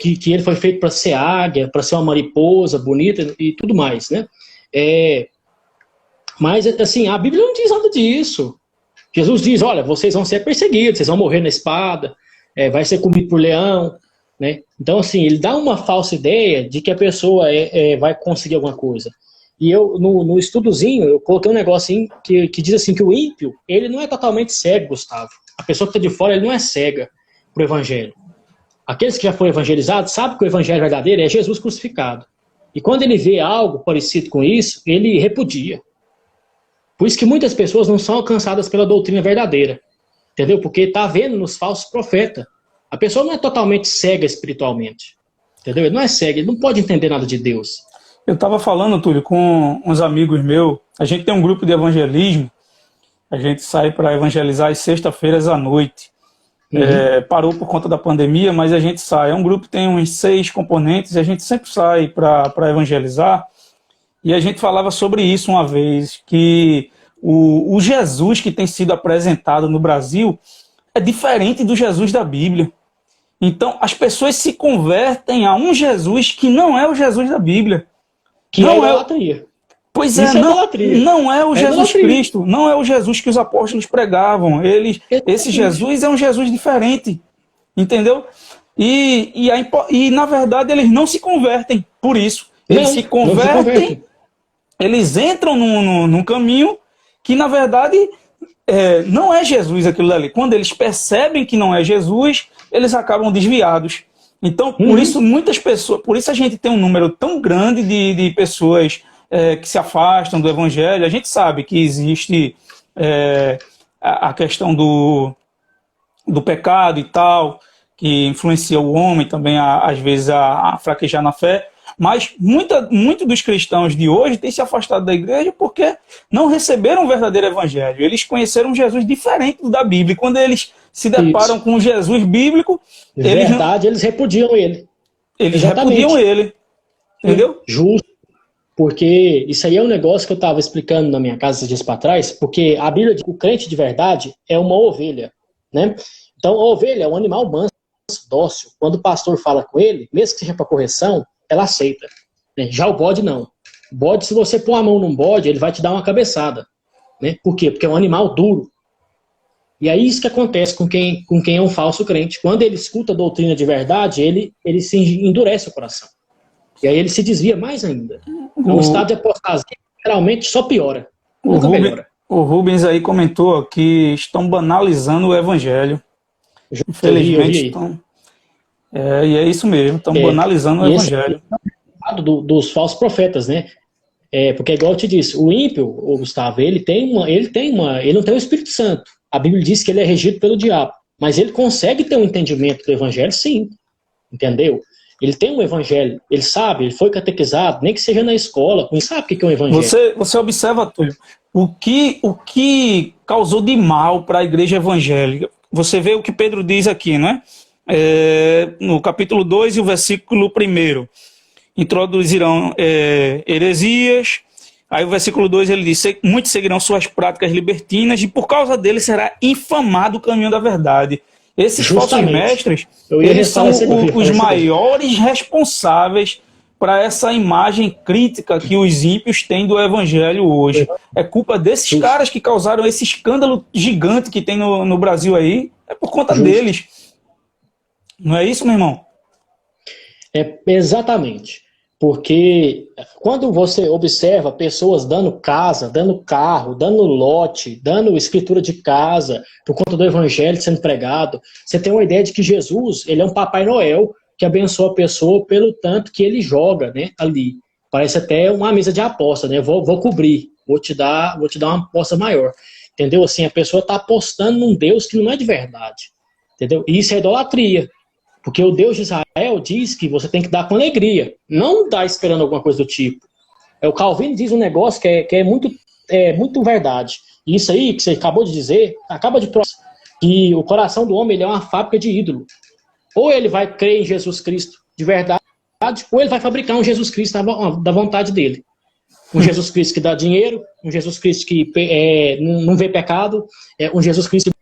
Que ele foi feito para ser águia, para ser uma mariposa bonita e tudo mais. Né? Mas, assim, a Bíblia não diz nada disso. Jesus diz, olha, vocês vão ser perseguidos, vocês vão morrer na espada, vai ser comido por leão. Né? Então, assim, ele dá uma falsa ideia de que a pessoa vai conseguir alguma coisa. E eu, no estudozinho, eu coloquei um negocinho que diz assim, que o ímpio, ele não é totalmente cego, Gustavo. A pessoa que está de fora, ele não é cega para o evangelho. Aqueles que já foram evangelizados sabem que o evangelho verdadeiro é Jesus crucificado. E quando ele vê algo parecido com isso, ele repudia. Por isso que muitas pessoas não são alcançadas pela doutrina verdadeira. Entendeu? Porque está vendo nos falsos profetas. A pessoa não é totalmente cega espiritualmente. Entendeu? Ele não é cego, ele não pode entender nada de Deus. Eu estava falando, Túlio, com uns amigos meus. A gente tem um grupo de evangelismo. A gente sai para evangelizar às sextas-feiras à noite. Parou por conta da pandemia, mas a gente sai. É um grupo que tem uns 6 componentes e a gente sempre sai para evangelizar. E a gente falava sobre isso uma vez, que o Jesus que tem sido apresentado no Brasil é diferente do Jesus da Bíblia. Então, as pessoas se convertem a um Jesus que não é o Jesus da Bíblia. Que não é idolatria. Pois é, não é o Jesus Cristo, não é o Jesus que os apóstolos pregavam. Esse Jesus é um Jesus diferente, entendeu? E na verdade, eles não se convertem por isso. Eles se convertem, eles entram num caminho que, na verdade, não é Jesus aquilo dali. Quando eles percebem que não é Jesus, eles acabam desviados. Então, por isso, muitas pessoas, por isso a gente tem um número tão grande de pessoas que se afastam do evangelho. A gente sabe que existe a questão do pecado e tal, que influencia o homem também, às vezes, a fraquejar na fé. Mas muito dos cristãos de hoje têm se afastado da igreja porque não receberam o verdadeiro evangelho. Eles conheceram um Jesus diferente do da Bíblia. E quando eles se deparam com o Jesus bíblico, eles repudiam ele. Eles repudiam ele. Entendeu? Justo. Porque isso aí é um negócio que eu estava explicando na minha casa esses dias para trás, porque a Bíblia diz que o crente de verdade é uma ovelha, né? Então, a ovelha é um animal manso, dócil. Quando o pastor fala com ele, mesmo que seja para correção, ela aceita. Né? Já o bode, não. O bode, se você pôr a mão num bode, ele vai te dar uma cabeçada. Né? Por quê? Porque é um animal duro. E é isso que acontece com quem é um falso crente. Quando ele escuta a doutrina de verdade, ele se endurece o coração. E aí ele se desvia mais ainda. Então, o estado de apostasia geralmente só piora. Nunca melhora. O Rubens aí comentou que estão banalizando o evangelho. Infelizmente estão. E é isso mesmo, estão banalizando o evangelho. Dos falsos profetas, né? Porque, igual eu te disse, o ímpio, o Gustavo, ele não tem o Espírito Santo. A Bíblia diz que ele é regido pelo diabo. Mas ele consegue ter um entendimento do evangelho, sim. Entendeu? Ele tem um evangelho, ele sabe, ele foi catequizado, nem que seja na escola, ele sabe o que é um evangelho. Você observa, Túlio, o que causou de mal para a igreja evangélica. Você vê o que Pedro diz aqui, não é? No capítulo 2 e o versículo 1. Introduzirão heresias. Aí o versículo 2 ele diz: muitos seguirão suas práticas libertinas e por causa dele será infamado o caminho da verdade. Esses falsos mestres, eles são os maiores responsáveis para essa imagem crítica que os ímpios têm do evangelho hoje. É culpa desses caras que causaram esse escândalo gigante que tem no Brasil aí. É por conta deles. Não é isso, meu irmão? Exatamente. Porque quando você observa pessoas dando casa, dando carro, dando lote, dando escritura de casa, por conta do evangelho sendo pregado, você tem uma ideia de que Jesus, ele é um Papai Noel que abençoa a pessoa pelo tanto que ele joga, né, ali. Parece até uma mesa de aposta, né? Vou cobrir, vou te dar uma aposta maior. Entendeu? Assim, a pessoa está apostando num Deus que não é de verdade. Entendeu? E isso é idolatria. Porque o Deus de Israel diz que você tem que dar com alegria, não dar esperando alguma coisa do tipo. O Calvino diz um negócio que é muito verdade. E isso aí que você acabou de dizer, acaba de provar que o coração do homem ele é uma fábrica de ídolo. Ou ele vai crer em Jesus Cristo de verdade, ou ele vai fabricar um Jesus Cristo da vontade dele. Um Jesus Cristo que dá dinheiro, um Jesus Cristo que não vê pecado, um Jesus Cristo que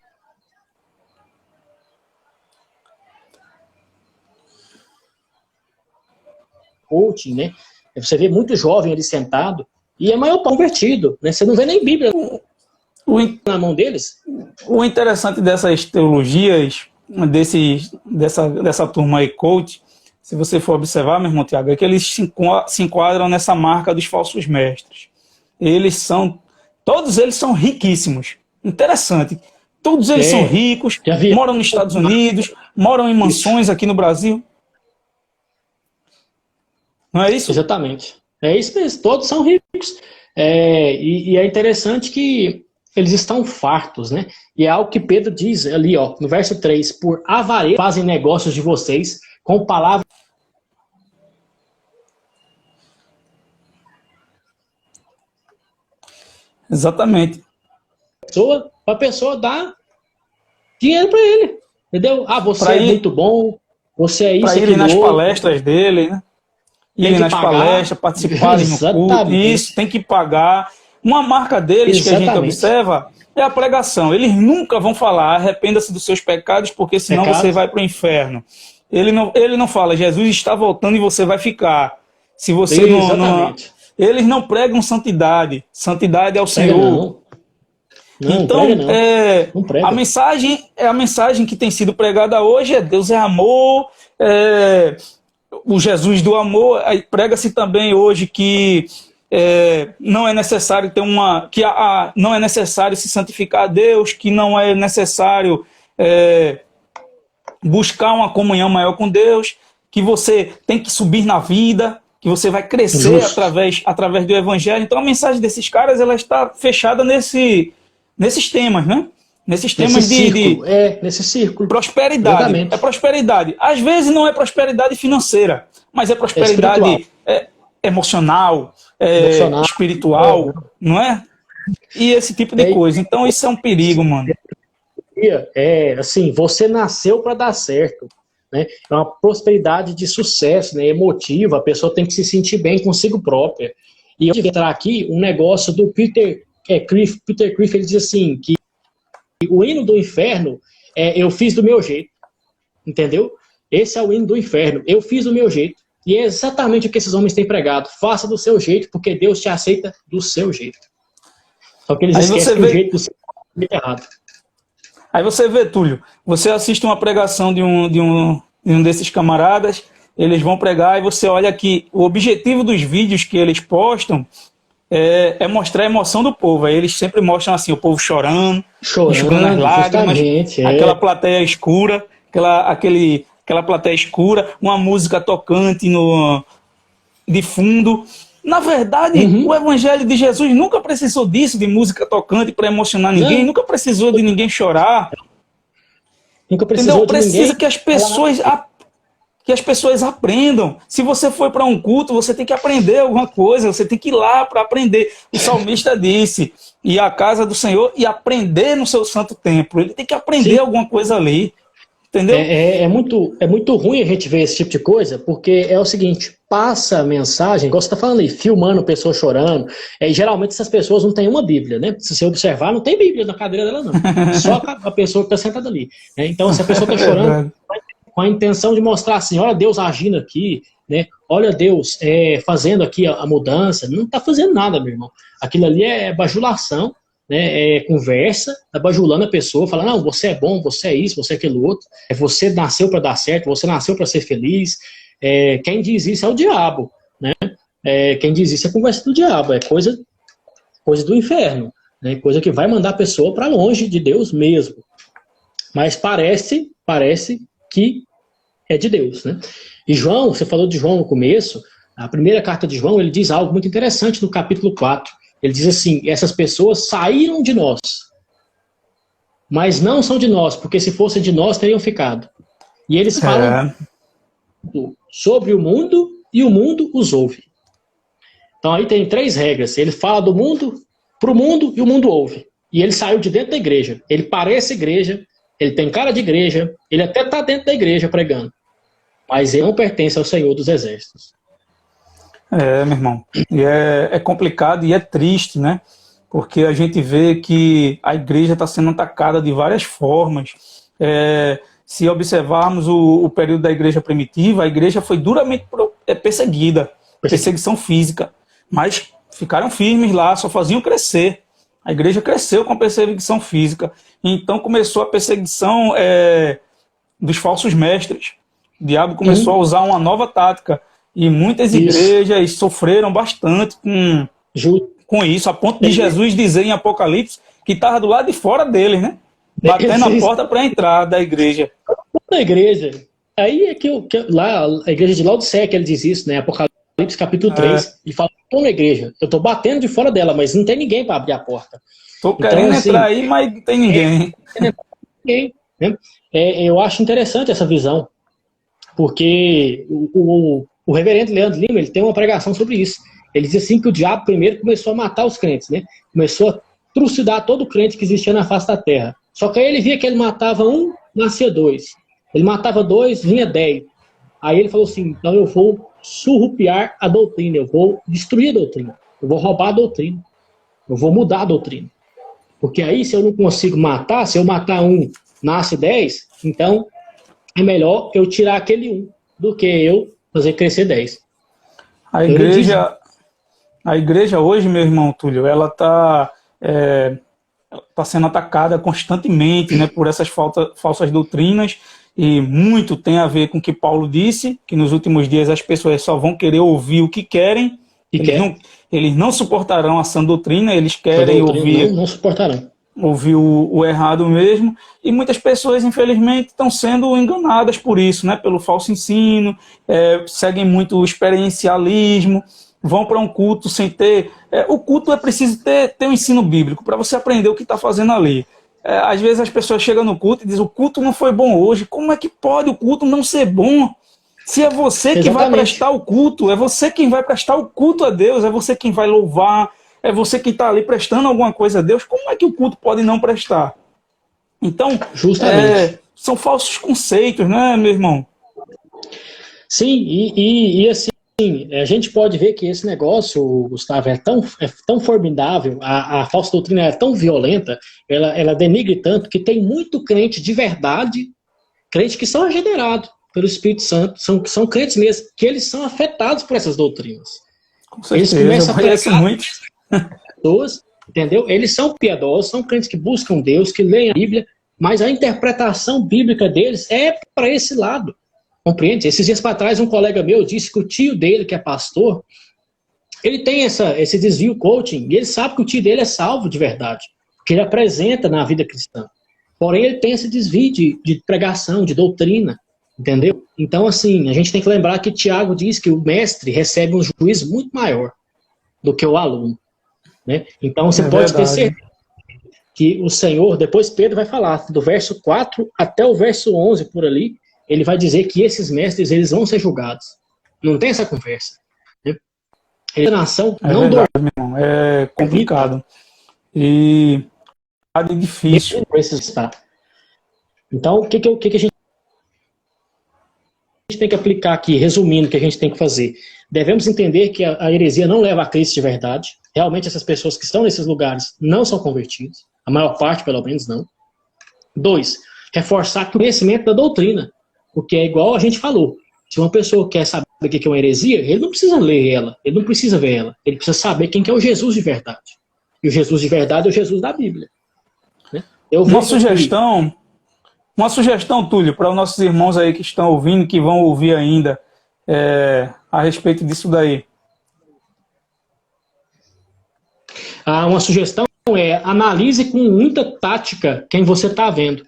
coaching, né? Você vê muito jovem ali sentado e a maior convertido, né? Você não vê nem Bíblia na mão deles. O interessante dessas teologias, dessa turma aí, coach, se você for observar, meu irmão Tiago, é que eles se enquadram nessa marca dos falsos mestres. Todos eles são riquíssimos. Interessante. Todos eles são ricos, moram nos Estados Unidos, moram em mansões aqui no Brasil. Não é isso? Exatamente. É isso mesmo, todos são ricos. E é interessante que eles estão fartos, né? E é algo que Pedro diz ali, ó, no verso 3, por avareza fazem negócios de vocês com palavras. Exatamente. Para a pessoa dar dinheiro para ele, entendeu? Ah, você é muito bom, você é isso, para irem nas palestras dele, né? Irem nas palestras, participarem no culto, isso, tem que pagar. Uma marca deles que a gente observa é a pregação. Eles nunca vão falar, arrependa-se dos seus pecados, porque senão você vai para o inferno. Ele não fala, Jesus está voltando e você vai ficar. Se você não... Eles não pregam santidade. Santidade é o Senhor. Não, então, não prega. a mensagem que tem sido pregada hoje é Deus é amor, o Jesus do amor. Aí prega-se também hoje que não é necessário ter não é necessário se santificar a Deus, que não é necessário buscar uma comunhão maior com Deus, que você tem que subir na vida, que você vai crescer através do Evangelho. Então a mensagem desses caras ela está fechada nesses temas, né? Nesses temas nesse círculo. Prosperidade. Exatamente. É prosperidade. Às vezes não é prosperidade financeira, mas é prosperidade emocional, espiritual, não é? E esse tipo de coisa. Então isso é um perigo, mano. Assim, você nasceu para dar certo. Né? É uma prosperidade de sucesso, né? Emotiva, a pessoa tem que se sentir bem consigo própria. E eu vou entrar aqui um negócio do Peter Criff, ele diz assim, que o hino do inferno eu fiz do meu jeito, entendeu? Esse é o hino do inferno, eu fiz do meu jeito. E é exatamente o que esses homens têm pregado, faça do seu jeito, porque Deus te aceita do seu jeito. Só que eles esquecem que o jeito do seu jeito é errado. Aí você vê, Túlio, você assiste uma pregação de um desses camaradas, eles vão pregar e você olha que o objetivo dos vídeos que eles postam é mostrar a emoção do povo. Aí eles sempre mostram assim, o povo chorando as lágrimas, aquela plateia escura, aquela plateia escura, uma música tocante de fundo. Na verdade, o Evangelho de Jesus nunca precisou disso, de música tocante para emocionar ninguém, nunca precisou de ninguém chorar. Nunca precisou de Precisa ninguém. Que as pessoas aprendam. Se você for para um culto, você tem que aprender alguma coisa, você tem que ir lá para aprender. O salmista disse, ir à casa do Senhor e aprender no seu santo templo. Ele tem que aprender alguma coisa ali. Entendeu? É muito ruim a gente ver esse tipo de coisa, porque é o seguinte, passa a mensagem, igual você está falando aí, filmando pessoas chorando, e geralmente essas pessoas não têm uma Bíblia, né? Se você observar, não tem Bíblia na cadeira dela, não. Só a pessoa que está sentada ali. Né? Então, se a pessoa está chorando, com a intenção de mostrar assim, olha Deus agindo aqui, né? Olha Deus fazendo aqui a mudança, não está fazendo nada, meu irmão. Aquilo ali é bajulação, né, conversa, tá bajulando a pessoa, fala, não, você é bom, você é isso, você é aquilo outro, você nasceu para dar certo, você nasceu para ser feliz. Quem diz isso é o diabo, né? Quem diz isso é conversa do diabo, é coisa do inferno, né? Coisa que vai mandar a pessoa para longe de Deus mesmo. Mas parece que é de Deus, né? E João, você falou de João no começo, a primeira carta de João, ele diz algo muito interessante no capítulo 4. Ele diz assim, essas pessoas saíram de nós, mas não são de nós, porque se fossem de nós, teriam ficado. E eles falam sobre o mundo e o mundo os ouve. Então aí tem 3 regras. Ele fala do mundo, para o mundo e o mundo ouve. E ele saiu de dentro da igreja. Ele parece igreja, ele tem cara de igreja, ele até está dentro da igreja pregando. Mas ele não pertence ao Senhor dos Exércitos. Meu irmão, e é complicado e é triste, né? Porque a gente vê que a igreja está sendo atacada de várias formas. Se observarmos o período da igreja primitiva, a igreja foi duramente perseguida, perseguição física, mas ficaram firmes lá, só faziam crescer. A igreja cresceu com a perseguição física. Então começou a perseguição dos falsos mestres. O diabo começou a usar uma nova tática. E muitas igrejas sofreram bastante com isso, a ponto de Jesus dizer em Apocalipse que estava do lado de fora deles, né? Batendo a porta para entrar da igreja. Da igreja. Aí é lá, a igreja de Laodiceia, que ele diz isso, né? Apocalipse capítulo 3, ele fala, estou na igreja, eu estou batendo de fora dela, mas não tem ninguém para abrir a porta. Estou querendo assim, entrar aí, mas não tem ninguém. Ninguém, né? Eu acho interessante essa visão, porque o reverendo Leandro Lima, ele tem uma pregação sobre isso. Ele diz assim que o diabo primeiro começou a matar os crentes, né? Começou a trucidar todo crente que existia na face da terra. Só que aí ele via que ele matava um, nascia 2. Ele matava 2, vinha 10. Aí ele falou assim, então eu vou surrupiar a doutrina, eu vou destruir a doutrina, eu vou roubar a doutrina, eu vou mudar a doutrina. Porque aí, se eu não consigo matar, se eu matar um, nasce 10, então é melhor eu tirar aquele 1 do que eu fazer crescer 10. A igreja hoje, meu irmão Túlio, ela está sendo atacada constantemente, né, por essas falsas doutrinas, e muito tem a ver com o que Paulo disse, que nos últimos dias as pessoas só vão querer ouvir o que querem, eles não suportarão a sã doutrina, eles querem ouvir... Não suportarão. Ouvir o errado mesmo, e muitas pessoas, infelizmente, estão sendo enganadas por isso, né, pelo falso ensino, seguem muito o experiencialismo, vão para um culto sem ter... o culto é preciso ter um ensino bíblico, para você aprender o que está fazendo ali. Às vezes as pessoas chegam no culto e dizem, o culto não foi bom hoje. Como é que pode o culto não ser bom? Se é você que vai prestar o culto, é você quem vai prestar o culto a Deus, é você quem vai louvar, é você que está ali prestando alguma coisa a Deus, como é que o culto pode não prestar? Então, são falsos conceitos, né, meu irmão? Sim, e assim, a gente pode ver que esse negócio, Gustavo, é tão formidável, a falsa doutrina é tão violenta, ela denigre tanto, que tem muito crente de verdade, crente que são regenerados pelo Espírito Santo, são crentes mesmo, que eles são afetados por essas doutrinas. Com certeza, eles começam a pregar pessoas, entendeu? Eles são piedosos, são crentes que buscam Deus, que leem a Bíblia, mas a interpretação bíblica deles é para esse lado. Compreende? Esses dias para trás, um colega meu disse que o tio dele, que é pastor, ele tem esse desvio coaching, e ele sabe que o tio dele é salvo de verdade, que ele apresenta na vida cristã. Porém, ele tem esse desvio de pregação, de doutrina, entendeu? Então, assim, a gente tem que lembrar que Tiago diz que o mestre recebe um juízo muito maior do que o aluno, né? Então, você pode ter certeza que o Senhor, depois Pedro vai falar, do verso 4 até o verso 11, por ali, ele vai dizer que esses mestres, eles vão ser julgados. Não tem essa conversa. Né? A nação não verdade, meu irmão. É complicado. E é difícil. Então, o que a gente tem que aplicar aqui, resumindo o que a gente tem que fazer? Devemos entender que a heresia não leva a Cristo de verdade. Realmente, essas pessoas que estão nesses lugares não são convertidas. A maior parte, pelo menos, não. 2, reforçar o conhecimento da doutrina. Porque é igual a gente falou. Se uma pessoa quer saber o que é uma heresia, ele não precisa ler ela, ele não precisa ver ela. Ele precisa saber quem que é o Jesus de verdade. E o Jesus de verdade é o Jesus da Bíblia. Né? Uma sugestão, Túlio, para os nossos irmãos aí que estão ouvindo, que vão ouvir ainda, a respeito disso daí. Uma sugestão analise com muita tática quem você está vendo.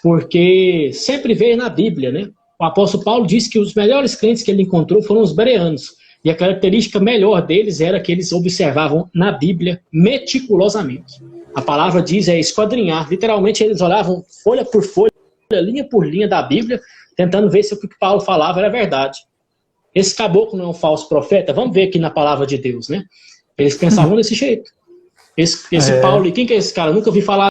Porque sempre veio na Bíblia, né? O apóstolo Paulo disse que os melhores crentes que ele encontrou foram os bereanos. E a característica melhor deles era que eles observavam na Bíblia meticulosamente. A palavra diz esquadrinhar. Literalmente eles olhavam folha por folha, linha por linha da Bíblia, tentando ver se o que Paulo falava era verdade. Esse caboclo não é um falso profeta? Vamos ver aqui na palavra de Deus, né? Eles pensavam desse jeito. Esse Paulo, e quem que é esse cara? Eu nunca ouvi falar.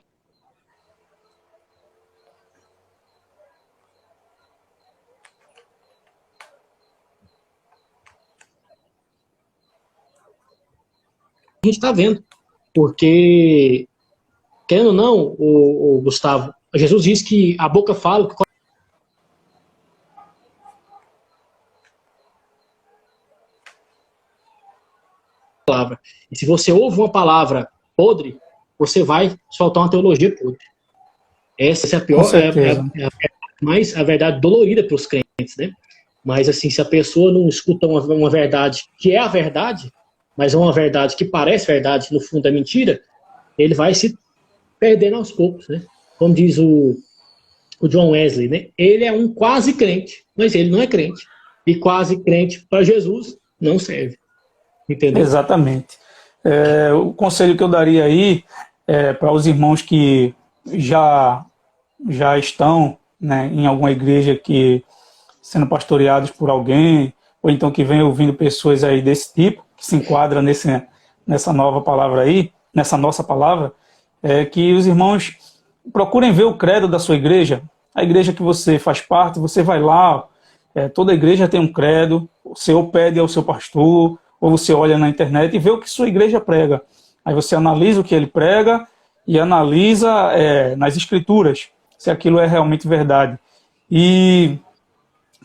A gente está vendo, porque, querendo ou não, o Gustavo, Jesus diz que a boca fala, que palavra. E se você ouve uma palavra podre, você vai soltar uma teologia podre. Essa é a pior, mais a verdade dolorida para os crentes, né? Mas assim, se a pessoa não escuta uma verdade que é a verdade, mas é uma verdade que parece verdade, no fundo é mentira, ele vai se perdendo aos poucos, né? como diz o John Wesley, né? Ele é um quase crente, mas ele não é crente. E quase crente para Jesus não serve. Entendeu? Exatamente. O conselho que eu daria aí para os irmãos que já estão, né, em alguma igreja que sendo pastoreados por alguém, ou então que vem ouvindo pessoas aí desse tipo, que se enquadra nessa nova palavra aí, nessa nossa palavra, que os irmãos procurem ver o credo da sua igreja, a igreja que você faz parte, você vai lá, toda igreja tem um credo, você ou pede ao seu pastor, ou você olha na internet e vê o que sua igreja prega. Aí você analisa o que ele prega e analisa nas escrituras se aquilo é realmente verdade. E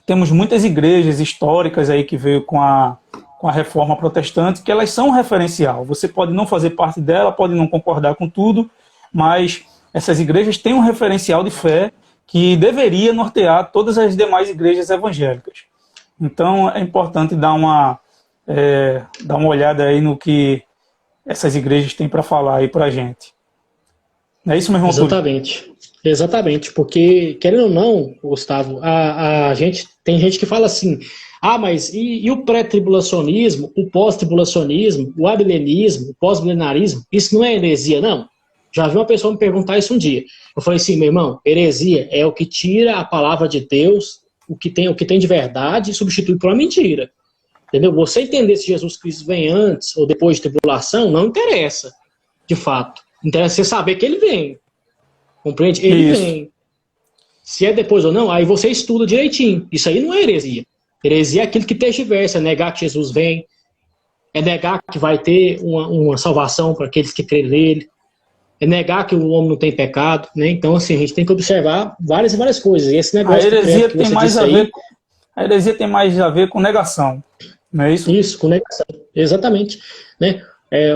temos muitas igrejas históricas aí que veio com a reforma protestante, que elas são um referencial. Você pode não fazer parte dela, pode não concordar com tudo, mas essas igrejas têm um referencial de fé que deveria nortear todas as demais igrejas evangélicas. Então é importante dar uma olhada aí no que essas igrejas têm para falar aí para a gente. Não é isso, meu irmão? Exatamente. Exatamente, porque, querendo ou não, Gustavo, tem gente que fala assim, mas e o pré-tribulacionismo, o pós-tribulacionismo, o amilenismo, o pós-milenarismo, isso não é heresia, não? Já vi uma pessoa me perguntar isso um dia. Eu falei assim, meu irmão, heresia é o que tira a palavra de Deus, o que tem de verdade, e substitui por uma mentira. Entendeu? Você entender se Jesus Cristo vem antes ou depois de tribulação, não interessa, de fato. Interessa você saber que ele vem. Compreende? Ele vem. Se é depois ou não, aí você estuda direitinho. Isso aí não é heresia. Heresia é aquilo que tergiversa, é negar que Jesus vem, é negar que vai ter uma salvação para aqueles que creem nele, é negar que o homem não tem pecado, né? Então, assim, a gente tem que observar várias e várias coisas. E esse negócio a heresia tem mais a ver com negação, não é isso? Isso, com negação, exatamente. Né?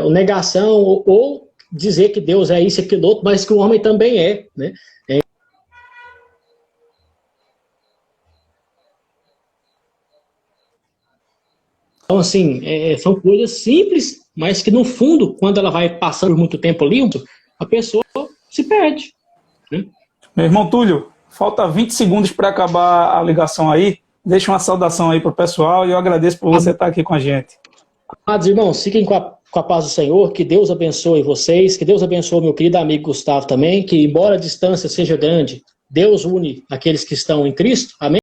O negação ou dizer que Deus é isso e aquilo outro, mas que o homem também é, né? Então, assim, são coisas simples, mas que no fundo, quando ela vai passando muito tempo ali, a pessoa se perde. Né? Meu irmão Túlio, falta 20 segundos para acabar a ligação aí. Deixa uma saudação aí para o pessoal e eu agradeço por você estar aqui com a gente. Amados irmãos, fiquem com a paz do Senhor, que Deus abençoe vocês, que Deus abençoe meu querido amigo Gustavo também, que embora a distância seja grande, Deus une aqueles que estão em Cristo. Amém?